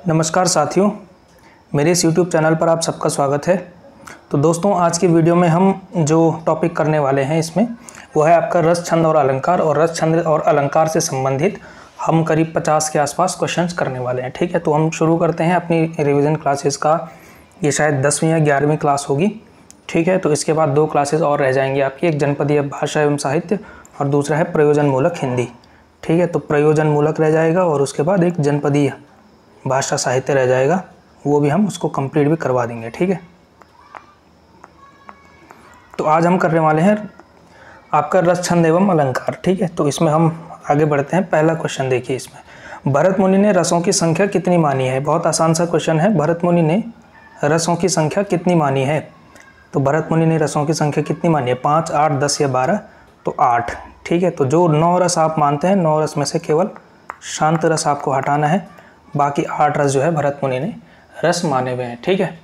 नमस्कार साथियों, मेरे इस YouTube चैनल पर आप सबका स्वागत है। तो दोस्तों, आज की वीडियो में हम जो टॉपिक करने वाले हैं इसमें वो है आपका रस, छंद और अलंकार। और रस, छंद और अलंकार से संबंधित हम करीब 50 के आसपास क्वेश्चंस करने वाले हैं। ठीक है, तो हम शुरू करते हैं अपनी रिवीजन क्लासेस का। ये शायद 10वीं या 11वीं क्लास होगी। ठीक है, तो इसके बाद 2 क्लासेस और रह जाएंगी आपकी, एक जनपदीय भाषा एवं साहित्य और दूसरा है प्रयोजन मूलक हिंदी। ठीक है, तो प्रयोजन मूलक रह जाएगा और उसके बाद एक जनपदीय भाषा साहित्य रह जाएगा, वो भी हम उसको कंप्लीट भी करवा देंगे। ठीक है, तो आज हम करने वाले हैं आपका रस, छंद एवं अलंकार। ठीक है, तो इसमें हम आगे बढ़ते हैं। पहला क्वेश्चन देखिए, इसमें भरत मुनि ने रसों की संख्या कितनी मानी है। बहुत आसान सा क्वेश्चन है। भरत मुनि ने रसों की संख्या कितनी मानी है। तो भरत मुनि ने रसों की संख्या कितनी मानी है, 5, 8, 10 या 12। तो 8। ठीक है, तो जो 9 रस आप मानते हैं, 9 रस में से केवल शांत रस आपको हटाना है, बाकी 8 रस जो है भरत मुनि ने रस माने हुए हैं। ठीक है,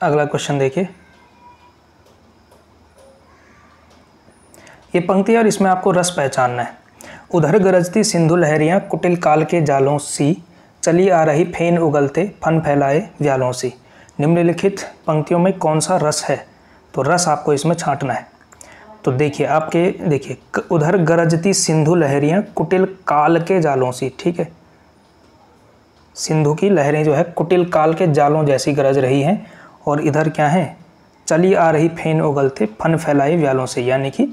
अगला क्वेश्चन देखिए, ये पंक्ति और इसमें आपको रस पहचानना है। उधर गरजती सिंधु लहरियां कुटिल काल के जालों सी, चली आ रही फेन उगलते फन फैलाए व्यालों सी। निम्नलिखित पंक्तियों में कौन सा रस है। तो रस आपको इसमें छांटना है। तो देखिए उधर गरजती सिंधु लहरियां कुटिल काल के जालों सी। ठीक है, सिंधु की लहरें जो है कुटिल काल के जालों जैसी गरज रही हैं। और इधर क्या है, चली आ रही फेन उगलते फन फैलाए व्यालों से, यानी कि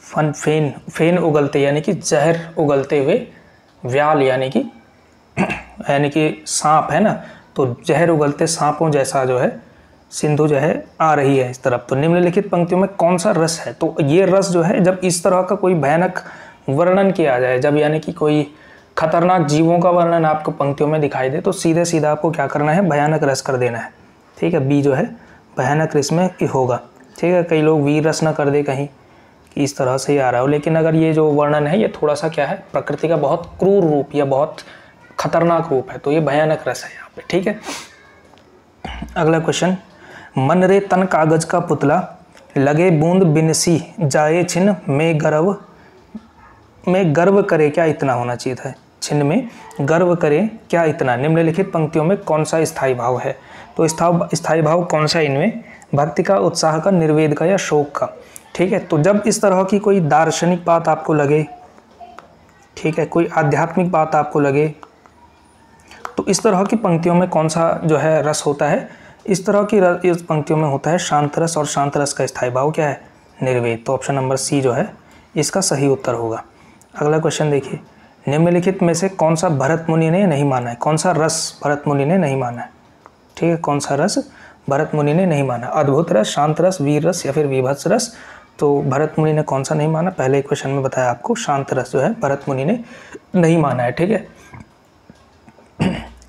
फेन उगलते यानी कि जहर उगलते हुए, व्याल यानी कि सांप है ना, तो जहर उगलते सांपों जैसा जो है सिंधु जो है आ रही है इस तरफ। तो निम्नलिखित पंक्तियों में कौन सा रस है। तो ये रस जो है, जब इस तरह का कोई भयानक वर्णन किया जाए, जब यानी कि कोई खतरनाक जीवों का वर्णन आपको पंक्तियों में दिखाई दे, तो सीधे सीधा आपको क्या करना है, भयानक रस कर देना है। ठीक है, बी जो है भयानक रस में होगा। ठीक है, कई लोग वीर रस न कर दे कहीं कि इस तरह से ही आ रहा हो, लेकिन अगर ये जो वर्णन है ये थोड़ा सा क्या है, प्रकृति का बहुत क्रूर रूप या बहुत खतरनाक रूप है, तो ये भयानक रस है यहाँ पे। ठीक है, अगला क्वेश्चन, मन रे तन कागज का पुतला, लगे बूंद बिनसी जाए छिन में गर्व करे क्या इतना होना चाहिए था। छिन में गर्व करे क्या इतना। निम्नलिखित पंक्तियों में कौन सा स्थायी भाव है। तो स्थायी भाव कौन सा इनमें, भक्ति का, उत्साह का, निर्वेद का या शोक का। ठीक है, तो जब इस तरह की कोई दार्शनिक बात आपको लगे, ठीक है, कोई आध्यात्मिक बात आपको लगे, तो इस तरह की पंक्तियों में कौन सा जो है रस होता है, इस तरह की इस पंक्तियों में होता है शांत रस। और शांत रस का स्थायी भाव क्या है, निर्वेद। तो ऑप्शन नंबर सी जो है इसका सही उत्तर होगा। अगला क्वेश्चन देखिए, निम्नलिखित में से कौन सा भरत मुनि ने नहीं माना है। कौन सा रस भरत मुनि ने नहीं माना है। ठीक है, कौन सा रस भरत मुनि ने नहीं माना, अद्भुत रस, शांत रस, वीर रस या फिर विभत्स रस। तो भरत मुनि ने कौन सा नहीं माना, पहले क्वेश्चन में बताया आपको, शांत रस जो है भरत मुनि ने नहीं माना है। ठीक है,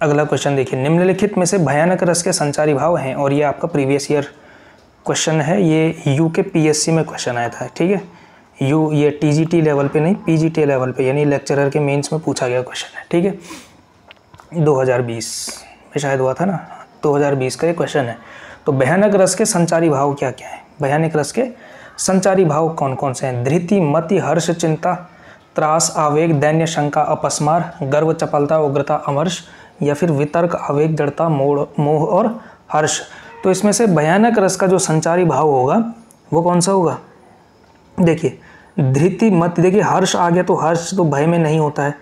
अगला क्वेश्चन देखिए, निम्नलिखित में से भयानक रस के संचारी भाव हैं। और ये आपका प्रीवियस ईयर क्वेश्चन है, ये यू के पीएससी में क्वेश्चन आया था। ठीक है, ये टीजीटी लेवल पे नहीं, पीजीटी लेवल पे, यानी लेक्चरर के मेंस में पूछा गया क्वेश्चन है। ठीक है, 2020 में शायद हुआ था ना, 2020 का ये क्वेश्चन है। तो भयानक रस के संचारी भाव क्या क्या है। भयानक रस के संचारी भाव कौन कौन से हैं। धृति, मति, हर्ष, चिंता, त्रास, आवेग, दैन्य, शंका, अपस्मार, गर्व, चपलता, उग्रता, अमर्ष या फिर वितर्क, आवेग, जड़ता, मोह और हर्ष। तो इसमें से भयानक रस का जो संचारी भाव होगा वो कौन सा होगा। देखिए धृति, मत, देखिए हर्ष आ गया, तो हर्ष तो भय में नहीं होता है।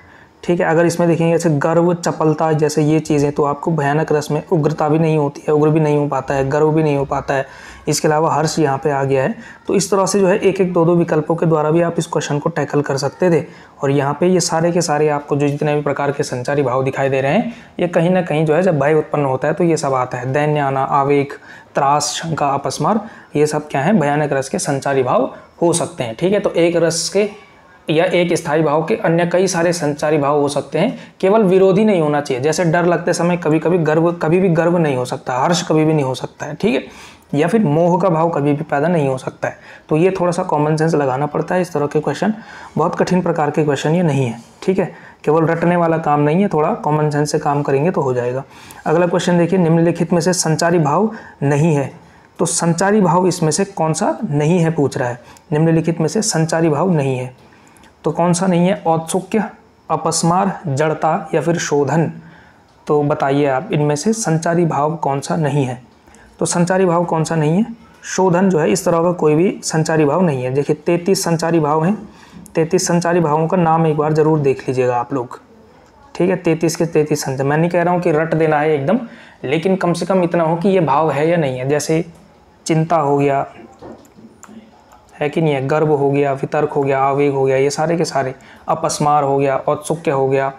ठीक है, अगर इसमें देखेंगे जैसे गर्व, चपलता जैसे ये चीज़ें, तो आपको भयानक रस में उग्रता भी नहीं होती है, उग्र भी नहीं हो पाता है, गर्व भी नहीं हो पाता है। इसके अलावा हर्ष यहाँ पे आ गया है। तो इस तरह से जो है एक एक दो दो विकल्पों के द्वारा भी आप इस क्वेश्चन को टैकल कर सकते थे। और यहाँ पे ये सारे के सारे आपको जो जितने भी प्रकार के संचारी भाव दिखाई दे रहे हैं, ये कहीं ना कहीं जो है जब भय उत्पन्न होता है तो ये सब आता है। दैन्य आना, आवेग, त्रास, शंका, अपस्मार, ये सब क्या है, भयानक रस के संचारी भाव हो सकते हैं। ठीक है, तो एक रस के या एक स्थायी भाव के अन्य कई सारे संचारी भाव हो सकते हैं, केवल विरोधी नहीं होना चाहिए। जैसे डर लगते समय कभी भी गर्व नहीं हो सकता, हर्ष कभी भी नहीं हो सकता है। ठीक है, या फिर मोह का भाव कभी भी पैदा नहीं हो सकता है। तो ये थोड़ा सा कॉमन सेंस लगाना पड़ता है। इस तरह के क्वेश्चन बहुत कठिन प्रकार के क्वेश्चन ये नहीं है। ठीक है, केवल रटने वाला काम नहीं है, थोड़ा कॉमन सेंस से काम करेंगे तो हो जाएगा। अगला क्वेश्चन देखिए, निम्नलिखित में से संचारी भाव नहीं है। तो संचारी भाव इसमें से कौन सा नहीं है पूछ रहा है। निम्नलिखित में से संचारी भाव नहीं है, तो कौन सा नहीं है, औत्सुक्य, अपस्मार, जड़ता या फिर शोधन। तो बताइए आप इनमें से संचारी भाव कौन सा नहीं है। तो संचारी भाव कौन सा नहीं है, शोधन जो है इस तरह का कोई भी संचारी भाव नहीं है। देखिए 33 संचारी भाव हैं, 33 संचारी भावों का नाम एक बार ज़रूर देख लीजिएगा आप लोग, ठीक है। 33 के 33 संचार, मैं नहीं कह रहा हूँ कि रट देना है एकदम, लेकिन कम से कम इतना हो कि ये भाव है या नहीं है। जैसे चिंता हो गया, है कि नहीं है, गर्व हो गया, वितर्क हो गया, आवेग हो गया, ये सारे के सारे, अपस्मार हो गया, औत्सुक्य हो गया,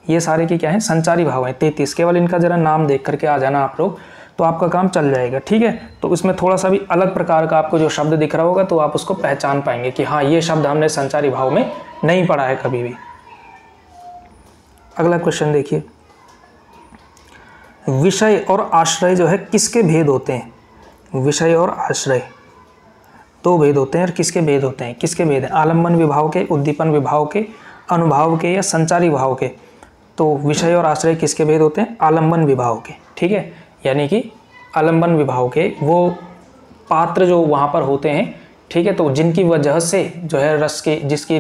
ये सारे के क्या है, संचारी भाव हैं 33। केवल इनका जरा नाम देख करके आ जाना आप लोग, तो आपका काम चल जाएगा, ठीक है। तो इसमें थोड़ा सा भी अलग प्रकार का आपको जो शब्द दिख रहा होगा तो आप उसको पहचान पाएंगे कि हाँ ये शब्द हमने संचारी भाव में नहीं पढ़ा है कभी भी। अगला क्वेश्चन देखिए, विषय और आश्रय जो है किसके भेद होते हैं। विषय और आश्रय दो भेद होते हैं, और किसके भेद होते हैं, किसके भेद हैं, आलम्बन विभाव के, उद्दीपन विभाव के, अनुभाव के, या संचारी भाव के। तो विषय और आश्रय किसके भेद होते हैं, आलम्बन विभाव के, ठीक है। यानी कि आलम्बन विभाव के वो पात्र जो वहाँ पर होते हैं, ठीक है, तो जिनकी वजह से जो है रस के, जिसकी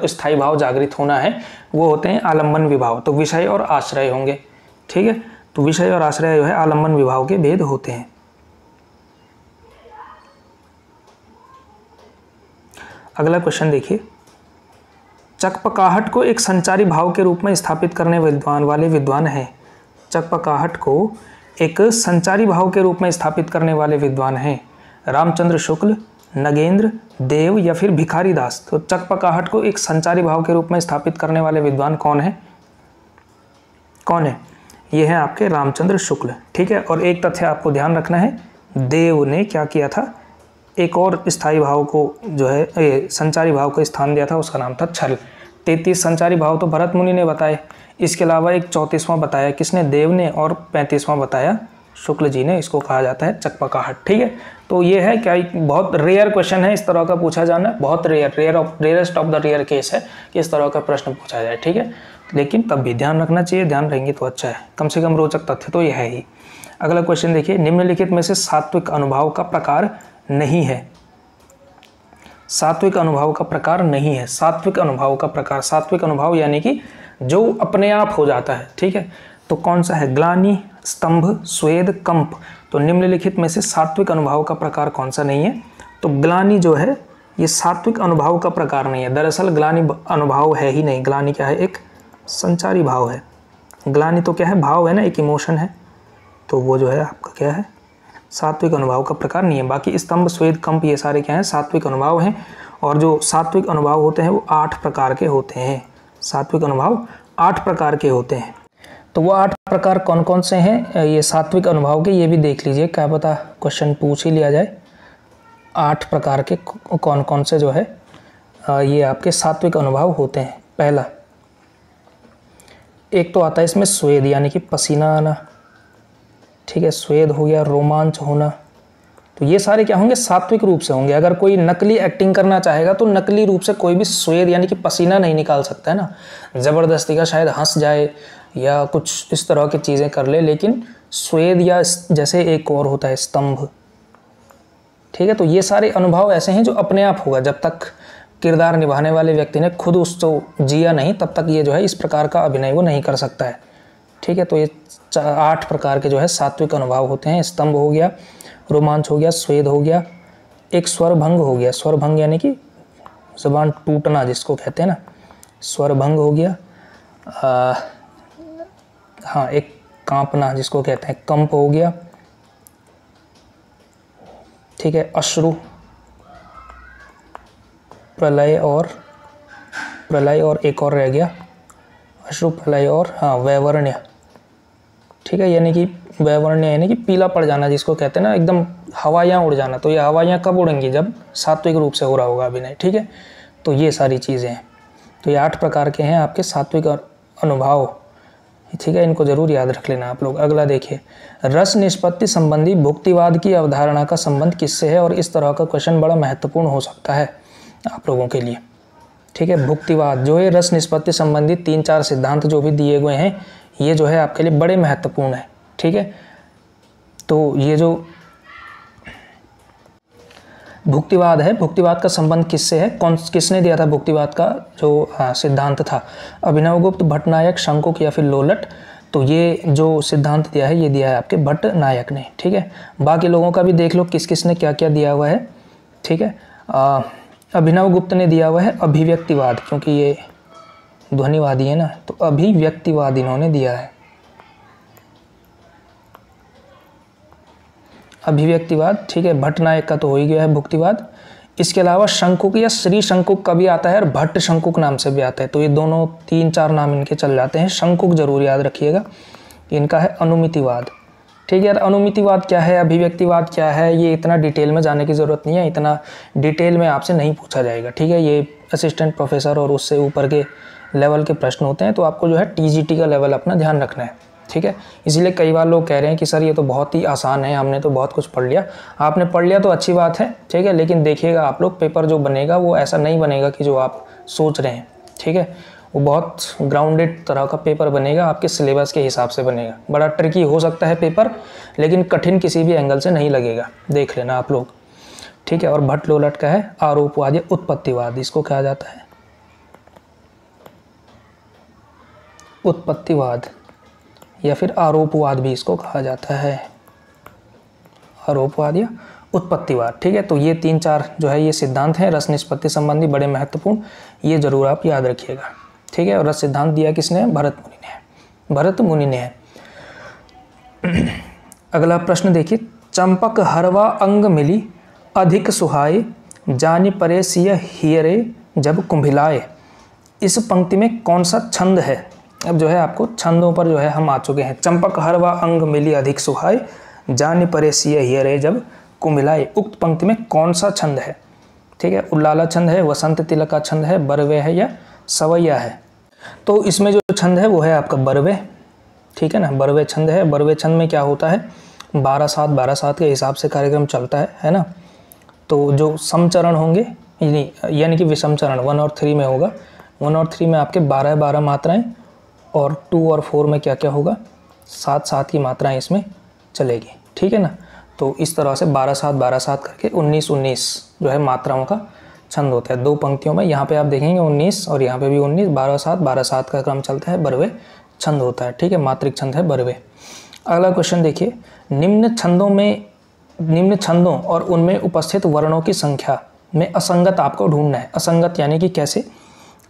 स्थायी भाव जागृत होना है, वो होते हैं आलम्बन विभाव। तो विषय और आश्रय होंगे, ठीक है। तो विषय और आश्रय जो है आलम्बन विभाव के भेद होते हैं। अगला क्वेश्चन देखिए, चकपकाहट को एक संचारी भाव के रूप में स्थापित करने वाले विद्वान हैं। चकपकाहट को एक संचारी भाव के रूप में स्थापित करने वाले विद्वान हैं रामचंद्र शुक्ल, नगेंद्र, देव, या फिर भिखारी दास। तो चकपकाहट को एक संचारी भाव के रूप में स्थापित करने वाले विद्वान कौन है, कौन है, ये है आपके रामचंद्र शुक्ल, ठीक है। और एक तथ्य आपको ध्यान रखना है, देव ने क्या किया था, एक और स्थायी भाव को जो है संचारी भाव को स्थान दिया था, उसका नाम था छल। 33 संचारी भाव तो भरत मुनि ने बताए, इसके अलावा एक 34वां बताया किसने, देव ने, और 35वां बताया शुक्ल जी ने। इसको कहा जाता है चकपकाहट, ठीक है। तो ये है क्या, बहुत रेयर क्वेश्चन है इस तरह का पूछा जाना, बहुत rarest of the rare case है कि इस तरह का प्रश्न पूछा जाए, ठीक है। लेकिन तब भी ध्यान रखना चाहिए, ध्यान रहेंगे तो अच्छा है, कम से कम रोचक तथ्य तो यह है ही। अगला क्वेश्चन देखिए, निम्नलिखित में से सात्विक अनुभाव का प्रकार नहीं है। सात्विक अनुभाव का प्रकार नहीं है, सात्विक अनुभाव का प्रकार, सात्विक अनुभाव यानी कि जो अपने आप हो जाता है, ठीक है। तो कौन सा है, ग्लानि, स्तंभ, स्वेद, कंप। तो निम्नलिखित में से सात्विक अनुभाव का प्रकार कौन सा नहीं है। तो ग्लानि जो है ये सात्विक अनुभाव का प्रकार नहीं है। दरअसल ग्लानि अनुभाव है ही नहीं, ग्लानि क्या है, एक संचारी भाव है। ग्लानि तो क्या है, भाव है ना, एक इमोशन है, तो वो जो है आपका क्या है, सात्विक अनुभाव का प्रकार नहीं है। बाकी स्तंभ, स्वेद, कंप ये सारे क्या हैं, सात्विक अनुभाव हैं। और जो सात्विक अनुभाव होते हैं वो 8 प्रकार के होते हैं। सात्विक अनुभाव 8 प्रकार के होते हैं। तो वो 8 प्रकार कौन कौन से हैं ये सात्विक अनुभाव के, ये भी देख लीजिए, क्या पता क्वेश्चन पूछ ही लिया जाए। 8 प्रकार के कौन कौन से जो है ये आपके सात्विक अनुभाव होते हैं। पहला एक तो आता है इसमें स्वेद, यानी कि पसीना आना, ठीक है, स्वेद हो गया, रोमांच होना। तो ये सारे क्या होंगे, सात्विक रूप से होंगे। अगर कोई नकली एक्टिंग करना चाहेगा तो नकली रूप से कोई भी स्वेद यानी कि पसीना नहीं निकाल सकता है ना, ज़बरदस्ती का शायद हंस जाए या कुछ इस तरह की चीज़ें कर ले, लेकिन स्वेद या जैसे एक और होता है स्तंभ, ठीक है। तो ये सारे अनुभव ऐसे हैं जो अपने आप होगा, जब तक किरदार निभाने वाले व्यक्ति ने खुद उसको जिया नहीं तब तक ये जो है इस प्रकार का अभिनय वो नहीं कर सकता है, ठीक है। तो ये 8 प्रकार के जो है सात्विक अनुभव होते हैं। स्तंभ हो गया, रोमांच हो गया, स्वेद हो गया, एक स्वरभंग हो गया, स्वरभंग यानी कि ज़बान टूटना जिसको कहते हैं ना, स्वरभंग हो गया। हाँ, एक कांपना जिसको कहते हैं कंप हो गया, ठीक है। अश्रु, प्रलय और एक और रह गया, अश्रु, प्रलय और हाँ वैवर्ण्य, ठीक है। यानी कि वैवर्ण्य यानी कि पीला पड़ जाना जिसको कहते हैं ना, एकदम हवाइयाँ उड़ जाना। तो ये हवाइयाँ कब उड़ेंगी, जब सात्विक रूप से हो रहा होगा अभिनय, ठीक है। तो ये सारी चीज़ें हैं। तो ये 8 प्रकार के हैं आपके सात्विक अनुभाव, ठीक है। इनको जरूर याद रख लेना आप लोग। अगला देखिए, रस निष्पत्ति संबंधी भुक्तिवाद की अवधारणा का संबंध किससे है। और इस तरह का क्वेश्चन बड़ा महत्वपूर्ण हो सकता है आप लोगों के लिए, ठीक है। भुक्तिवाद जो है रस निष्पत्ति संबंधी 3-4 सिद्धांत जो भी दिए गए हैं, ये जो है आपके लिए बड़े महत्वपूर्ण है, ठीक है। तो ये जो भुक्तिवाद है, भुक्तिवाद का संबंध किससे है, किसने दिया था भुक्तिवाद का जो सिद्धांत था, अभिनवगुप्त, भट्टनायक, शंकुक या फिर लोलट। तो ये जो सिद्धांत दिया है ये दिया है आपके भट्ट नायक ने, ठीक है। बाकी लोगों का भी देख लो किस किस ने क्या क्या दिया हुआ है, ठीक है। अभिनव गुप्त ने दिया हुआ है अभिव्यक्तिवाद, क्योंकि ये ध्वनिवादी है ना, तो अभिव्यक्तिवाद इन्होंने दिया है, अभिव्यक्तिवाद, ठीक है। भट्ट नायक का तो हो ही गया है भुक्तिवाद। इसके अलावा शंकुक या श्री शंकुक का भी आता है और भट्ट शंकुक नाम से भी आता है, तो ये दोनों 3-4 नाम इनके चल जाते हैं। शंकुक जरूर याद रखिएगा, इनका है अनुमितिवाद, ठीक है यार। अनुमितिवाद क्या है, अभिव्यक्तिवाद क्या है, ये इतना डिटेल में जाने की ज़रूरत नहीं है, इतना डिटेल में आपसे नहीं पूछा जाएगा, ठीक है। ये असिस्टेंट प्रोफेसर और उससे ऊपर के लेवल के प्रश्न होते हैं, तो आपको जो है TGT का लेवल अपना ध्यान रखना है, ठीक है। इसीलिए कई बार लोग कह रहे हैं कि सर ये तो बहुत ही आसान है, हमने तो बहुत कुछ पढ़ लिया। आपने पढ़ लिया तो अच्छी बात है, ठीक है, लेकिन देखिएगा आप लोग पेपर जो बनेगा वो ऐसा नहीं बनेगा कि जो आप सोच रहे हैं, ठीक है। वो बहुत ग्राउंडेड तरह का पेपर बनेगा, आपके सिलेबस के हिसाब से बनेगा। बड़ा ट्रिकी हो सकता है पेपर, लेकिन कठिन किसी भी एंगल से नहीं लगेगा, देख लेना आप लोग, ठीक है। और भट्ट लोलट का है आरोपवाद या उत्पत्तिवाद, इसको कहा जाता है उत्पत्तिवाद या फिर आरोपवाद भी इसको कहा जाता है, आरोपवाद या उत्पत्तिवाद, ठीक है। तो ये 3-4 जो है ये सिद्धांत हैं रस निष्पत्ति संबंधी, बड़े महत्वपूर्ण, ये जरूर आप याद रखिएगा, ठीक है। और रस सिद्धांत दिया किसने है, भरत मुनि ने है, भरत मुनि ने है। अगला प्रश्न देखिए, चंपक हरवा अंग मिली अधिक सुहाए, जानि परे सिय हियरे जब कुंभिलाए। इस पंक्ति में कौन सा छंद है। अब जो है आपको छंदों पर जो है हम आ चुके हैं। चंपक हरवा अंग मिली अधिक सुहाए, जानि परे सिय हियरे जब कुंभिलाए। उक्त पंक्ति में कौन सा छंद है, ठीक है। उल्लाला छंद है, वसंत तिलक का छंद है, बरवे है या सवैया है। तो इसमें जो छंद है वो है आपका बरवे, ठीक है ना, बरवे छंद है। बरवे छंद में क्या होता है, 12/7 के हिसाब से कार्यक्रम चलता है ना। तो जो समचरण होंगे यानी कि विषम चरण 1 और 3 में होगा, 1 और 3 में आपके 12 मात्राएं, और 2 और 4 में क्या क्या होगा, 7 की मात्राएं इसमें चलेगी, ठीक है ना। तो इस तरह से 12/7 करके 19 जो है मात्राओं का छंद होता है 2 पंक्तियों में। यहाँ पे आप देखेंगे 19 और यहाँ पे भी 19, 12/7 का क्रम चलता है, बरवे छंद होता है, ठीक है, मात्रिक छंद है बरवे। अगला क्वेश्चन देखिए, निम्न छंदों और उनमें उपस्थित वर्णों की संख्या में असंगत आपको ढूंढना है। असंगत यानी कि कैसे,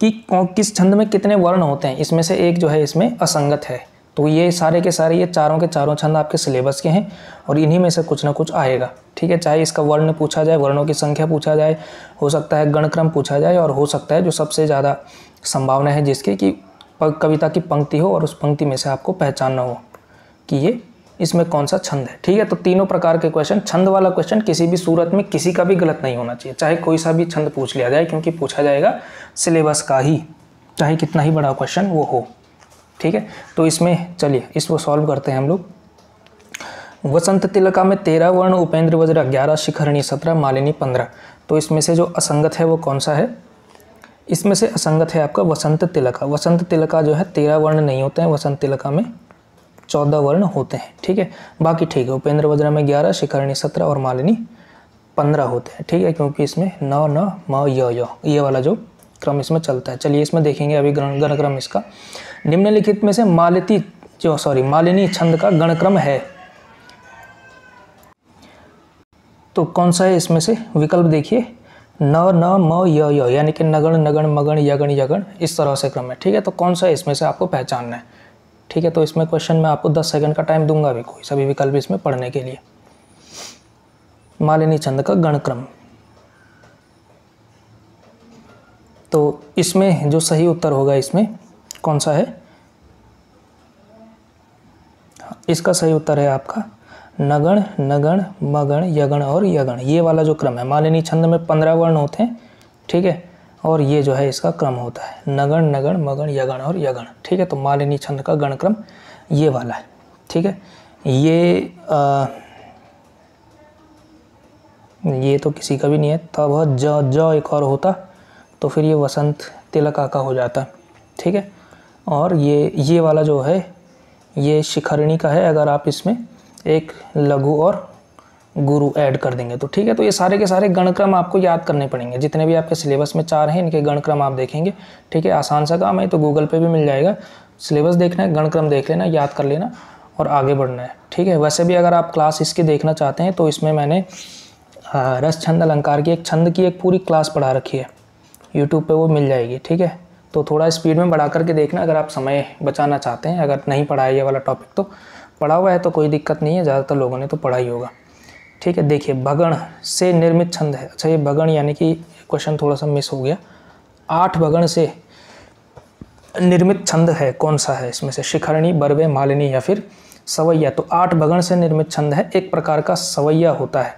कि किस छंद में कितने वर्ण होते हैं, इसमें से एक जो है इसमें असंगत है। तो ये सारे के सारे ये चारों के चारों छंद आपके सिलेबस के हैं और इन्हीं में से कुछ ना कुछ आएगा, ठीक है। चाहे इसका वर्ण पूछा जाए, वर्णों की संख्या पूछा जाए, हो सकता है गणक्रम पूछा जाए, और हो सकता है जो सबसे ज़्यादा संभावना है जिसके कि कविता की पंक्ति हो और उस पंक्ति में से आपको पहचानना हो कि ये इसमें कौन सा छंद है, ठीक है। तो तीनों प्रकार के क्वेश्चन, छंद वाला क्वेश्चन किसी भी सूरत में किसी का भी गलत नहीं होना चाहिए, चाहे कोई सा भी छंद पूछ लिया जाए, क्योंकि पूछा जाएगा सिलेबस का ही, चाहे कितना ही बड़ा क्वेश्चन वो हो, ठीक है। तो इसमें चलिए इसको सॉल्व करते हैं हम लोग। वसंत तिलका में 13 वर्ण, उपेंद्र वज्र 11, शिखरणी 17, मालिनी 15। तो इसमें से जो असंगत है वो कौन सा है, इसमें से असंगत है आपका वसंत तिलका। वसंत तिलका जो है 13 वर्ण नहीं होते हैं, वसंत तिलका में 14 वर्ण होते हैं, ठीक है। बाकी ठीक है, उपेंद्र वज्र में 11, शिखरणी 17 और मालिनी 15 होते हैं, ठीक है, क्योंकि इसमें न न म य ये वाला जो क्रम इसमें चलता है। चलिए इसमें देखेंगे अभी गणक्रम इसका। निम्नलिखित में से मालिनी छंद का गणक्रम है, तो कौन सा है इसमें से, विकल्प देखिए, न न म य यानी कि नगण नगण मगण यगण यगण, इस तरह से क्रम है, ठीक है। तो कौन सा इसमें से आपको पहचानना है, ठीक है। तो इसमें क्वेश्चन में आपको 10 सेकंड का टाइम दूंगा अभी कोई सभी विकल्प इसमें पढ़ने के लिए। मालिनी छंद का गणक्रम, तो इसमें जो सही उत्तर होगा इसमें कौन सा है, इसका सही उत्तर है आपका नगण नगण मगण यगण और यगण, ये वाला जो क्रम है। मालिनी छंद में 15 वर्ण होते हैं, ठीक है, और ये जो है इसका क्रम होता है नगण नगण मगण यगण और यगण, ठीक है। तो मालिनी छंद का गणक्रम ये वाला है, ठीक है। ये तो किसी का भी नहीं है, तब ज एक और होता तो फिर ये वसंत तिलका का हो जाता, ठीक है। और ये वाला जो है ये शिखरणी का है, अगर आप इसमें एक लघु और गुरु ऐड कर देंगे तो, ठीक है। तो ये सारे के सारे गणक्रम आपको याद करने पड़ेंगे, जितने भी आपके सिलेबस में 4 हैं इनके गणक्रम आप देखेंगे, ठीक है। आसान सा काम है, तो गूगल पे भी मिल जाएगा, सिलेबस देखना है, गणक्रम देख लेना, याद कर लेना और आगे बढ़ना है, ठीक है। वैसे भी अगर आप क्लास इसकी देखना चाहते हैं तो इसमें मैंने रस छंद अलंकार की एक छंद की एक पूरी क्लास पढ़ा रखी है, यूट्यूब पे वो मिल जाएगी, ठीक है। तो थोड़ा स्पीड में बढ़ा करके देखना अगर आप समय बचाना चाहते हैं। अगर नहीं पढ़ा है ये वाला टॉपिक तो पढ़ा हुआ है तो कोई दिक्कत नहीं है, ज़्यादातर लोगों ने तो पढ़ा ही होगा, ठीक है। देखिए भगण से निर्मित छंद है। अच्छा, ये भगण यानी कि क्वेश्चन थोड़ा सा मिस हो गया। 8 भगण से निर्मित छंद है, कौन सा है इसमें से? शिखरणी, बरवे, मालिनी या फिर सवैया। तो 8 भगण से निर्मित छंद है, एक प्रकार का सवैया होता है,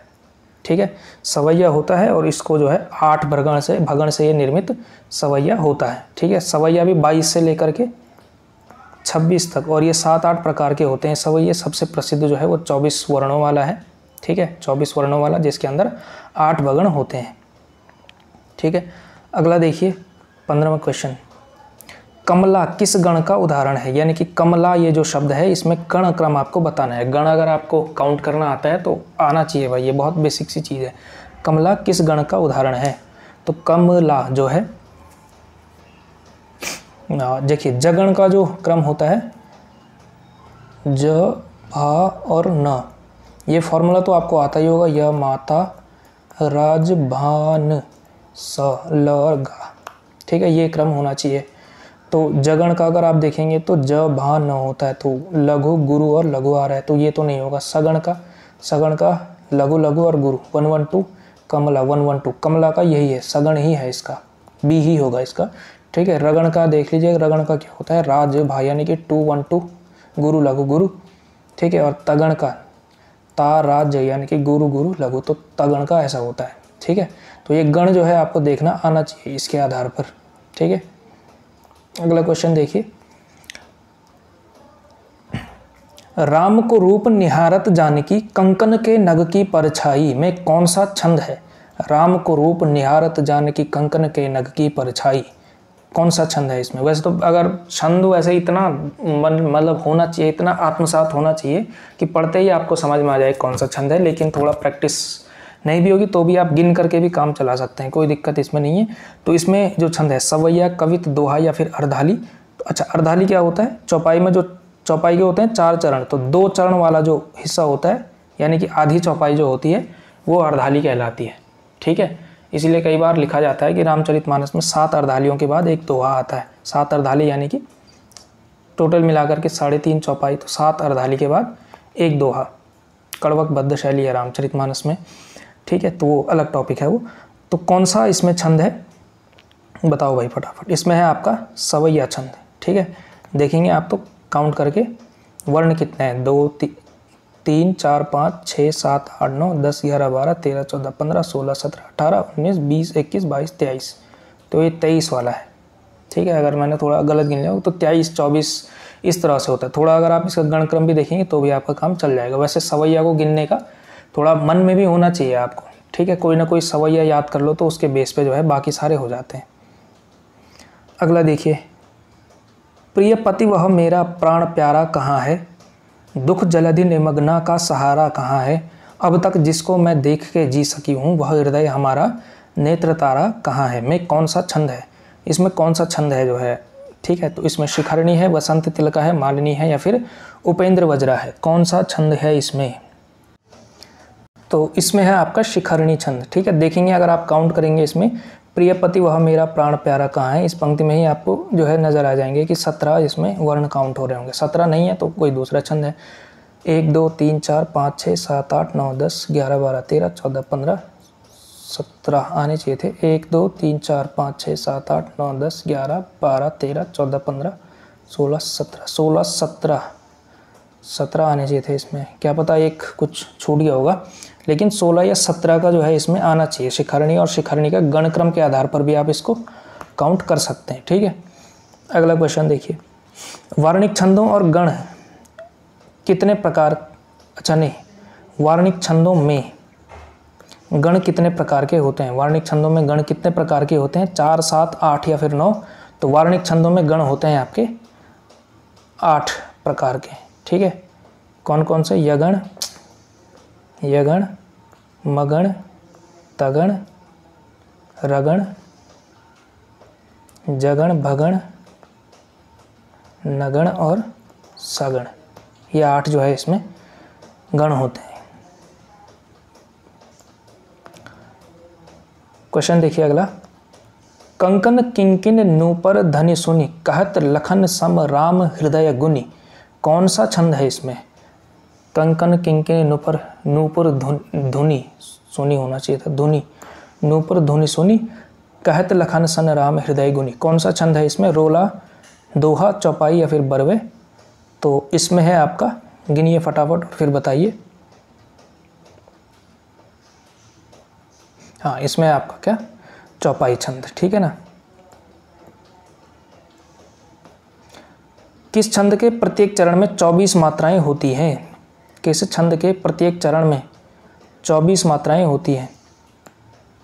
ठीक है। सवैया होता है और इसको जो है 8 भगण से ये निर्मित सवैया होता है, ठीक है। सवैया भी 22 से लेकर के 26 तक और ये 7-8 प्रकार के होते हैं सवैया। सबसे प्रसिद्ध जो है वो 24 वर्णों वाला है, ठीक है, 24 वर्णों वाला, जिसके अंदर 8 भगण होते हैं, ठीक है। अगला देखिए 15वां क्वेश्चन, कमला किस गण का उदाहरण है? यानी कि कमला ये जो शब्द है इसमें गण क्रम आपको बताना है। गण अगर आपको काउंट करना आता है तो आना चाहिए भाई, ये बहुत बेसिक सी चीज़ है। कमला किस गण का उदाहरण है? तो कमला जो है, देखिए जगण का जो क्रम होता है ज, भा और न, ये फॉर्मूला तो आपको आता ही होगा, य माता राज भान स ल और गा, ठीक है, ये क्रम होना चाहिए। तो जगण का अगर आप देखेंगे तो ज भा न होता है, तो लघु गुरु और लघु आ रहा है, तो ये तो नहीं होगा। सगण का लघु लघु और गुरु 112, कमला 112, कमला का यही है, सगण ही है, इसका बी ही होगा इसका, ठीक है। रगण का देख लीजिए, रगण का क्या होता है? राज भा यानी कि 212, गुरु लघु गुरु, ठीक है। और तगण का ता राज यानी कि गुरु गुरु लघु, तो तगण का ऐसा होता है, ठीक है। तो ये गण जो है आपको देखना आना चाहिए इसके आधार पर, ठीक है। अगला क्वेश्चन देखिए, राम को रूप निहारत जानकी कंकन के नग की परछाई में कौन सा छंद है? राम को रूप निहारत जानकी कंकन के नग की परछाई, कौन सा छंद है इसमें? वैसे तो अगर छंद वैसे इतना मतलब होना चाहिए, इतना आत्मसात होना चाहिए कि पढ़ते ही आपको समझ में आ जाए कौन सा छंद है, लेकिन थोड़ा प्रैक्टिस नहीं भी होगी तो भी आप गिन करके भी काम चला सकते हैं, कोई दिक्कत इसमें नहीं है। तो इसमें जो छंद है सवैया, कवित, दोहा या फिर अर्धाली। तो अच्छा, अर्धाली क्या होता है? चौपाई में जो चौपाई के होते हैं 4 चरण, तो 2 चरण वाला जो हिस्सा होता है यानी कि आधी चौपाई जो होती है वो अर्धाली कहलाती है, ठीक है। इसीलिए कई बार लिखा जाता है कि रामचरितमानस में 7 अर्धालियों के बाद एक दोहा आता है। 7 अर्धाली यानी कि टोटल मिलाकर के 3.5 चौपाई, तो 7 अर्धाली के बाद एक दोहा। कड़वक बद्ध शैली है रामचरितमानस में, ठीक है, तो वो अलग टॉपिक है वो। तो कौन सा इसमें छंद है बताओ भाई फटाफट? इसमें है आपका सवैया छंद, ठीक है। देखेंगे आप तो काउंट करके वर्ण कितने हैं, 2 3 4 5 6 7 8 9 10 11 12 13 14 15 16 17 18 19 20 21 22 23, तो ये 23 वाला है, ठीक है। अगर मैंने थोड़ा गलत गिन लिया तो 23 24 इस तरह से होता है। थोड़ा अगर आप इसका गणक्रम भी देखेंगे तो भी आपका काम चल जाएगा। वैसे सवैया को गिनने का थोड़ा मन में भी होना चाहिए आपको, ठीक है। कोई ना कोई सवैया याद कर लो तो उसके बेस पे जो है बाकी सारे हो जाते हैं। अगला देखिए, प्रिय पति वह मेरा प्राण प्यारा कहाँ है? दुख जलधि निमग्ना का सहारा कहाँ है? अब तक जिसको मैं देख के जी सकी हूँ वह हृदय हमारा नेत्र तारा कहाँ है? में कौन सा छंद है? इसमें कौन सा छंद है जो है, ठीक है। तो इसमें शिखरणी है, वसंत तिलका है, मालिनी है या फिर उपेंद्र वज्रा है? कौन सा छंद है इसमें? तो इसमें है आपका शिखरणी छंद, ठीक है। देखेंगे अगर आप काउंट करेंगे इसमें, प्रियपति वह मेरा प्राण प्यारा कहाँ है, इस पंक्ति में ही आपको जो है नज़र आ जाएंगे कि 17 इसमें वर्ण काउंट हो रहे होंगे। 17 नहीं है तो कोई दूसरा छंद है। 1 2 3 4 5 6 7 8 9 10 11 12 13 14 15 17 आने चाहिए थे। 1 2 3 4 5 6 7 8 9 10 11 12 13 14 15 16 17 17 आने चाहिए थे इसमें। क्या पता एक कुछ छूट गया होगा, लेकिन 16 या 17 का जो है इसमें आना चाहिए। शिखरणी और शिखरणी का गणक्रम के आधार पर भी आप इसको काउंट कर सकते हैं, ठीक है। अगला क्वेश्चन देखिए, वार्णिक छंदों और गण कितने प्रकार, अच्छा नहीं, वार्णिक छंदों में गण कितने प्रकार के होते हैं? वार्णिक छंदों में गण कितने प्रकार के होते हैं? 4 7 8 या फिर 9? तो वार्णिक छंदों में गण होते हैं आपके 8 प्रकार के, ठीक है। कौन कौन से? यगण, यगण, मगण, तगण, रगण, जगण, भगण, नगण और सगण, ये 8 जो है इसमें गण होते हैं। क्वेश्चन देखिए अगला, कंकन किंकिन नूपर धनि सुनि कहत लखन सम राम हृदय गुनि, कौन सा छंद है इसमें? कंकन किंकिन नूपर, नूपुर धुनि सुनी होना चाहिए था, धुनि, नूपुर धुनि सुनी कहत लखन सन राम हृदय गुनि, कौन सा छंद है इसमें? रोला, दोहा, चौपाई या फिर बरवे? तो इसमें है आपका, गिनिए फटाफट और फिर बताइए। हाँ, इसमें आपका क्या, चौपाई छंद, ठीक है ना। किस छंद के प्रत्येक चरण में 24 मात्राएं होती हैं? किस छंद के प्रत्येक चरण में 24 मात्राएं होती हैं?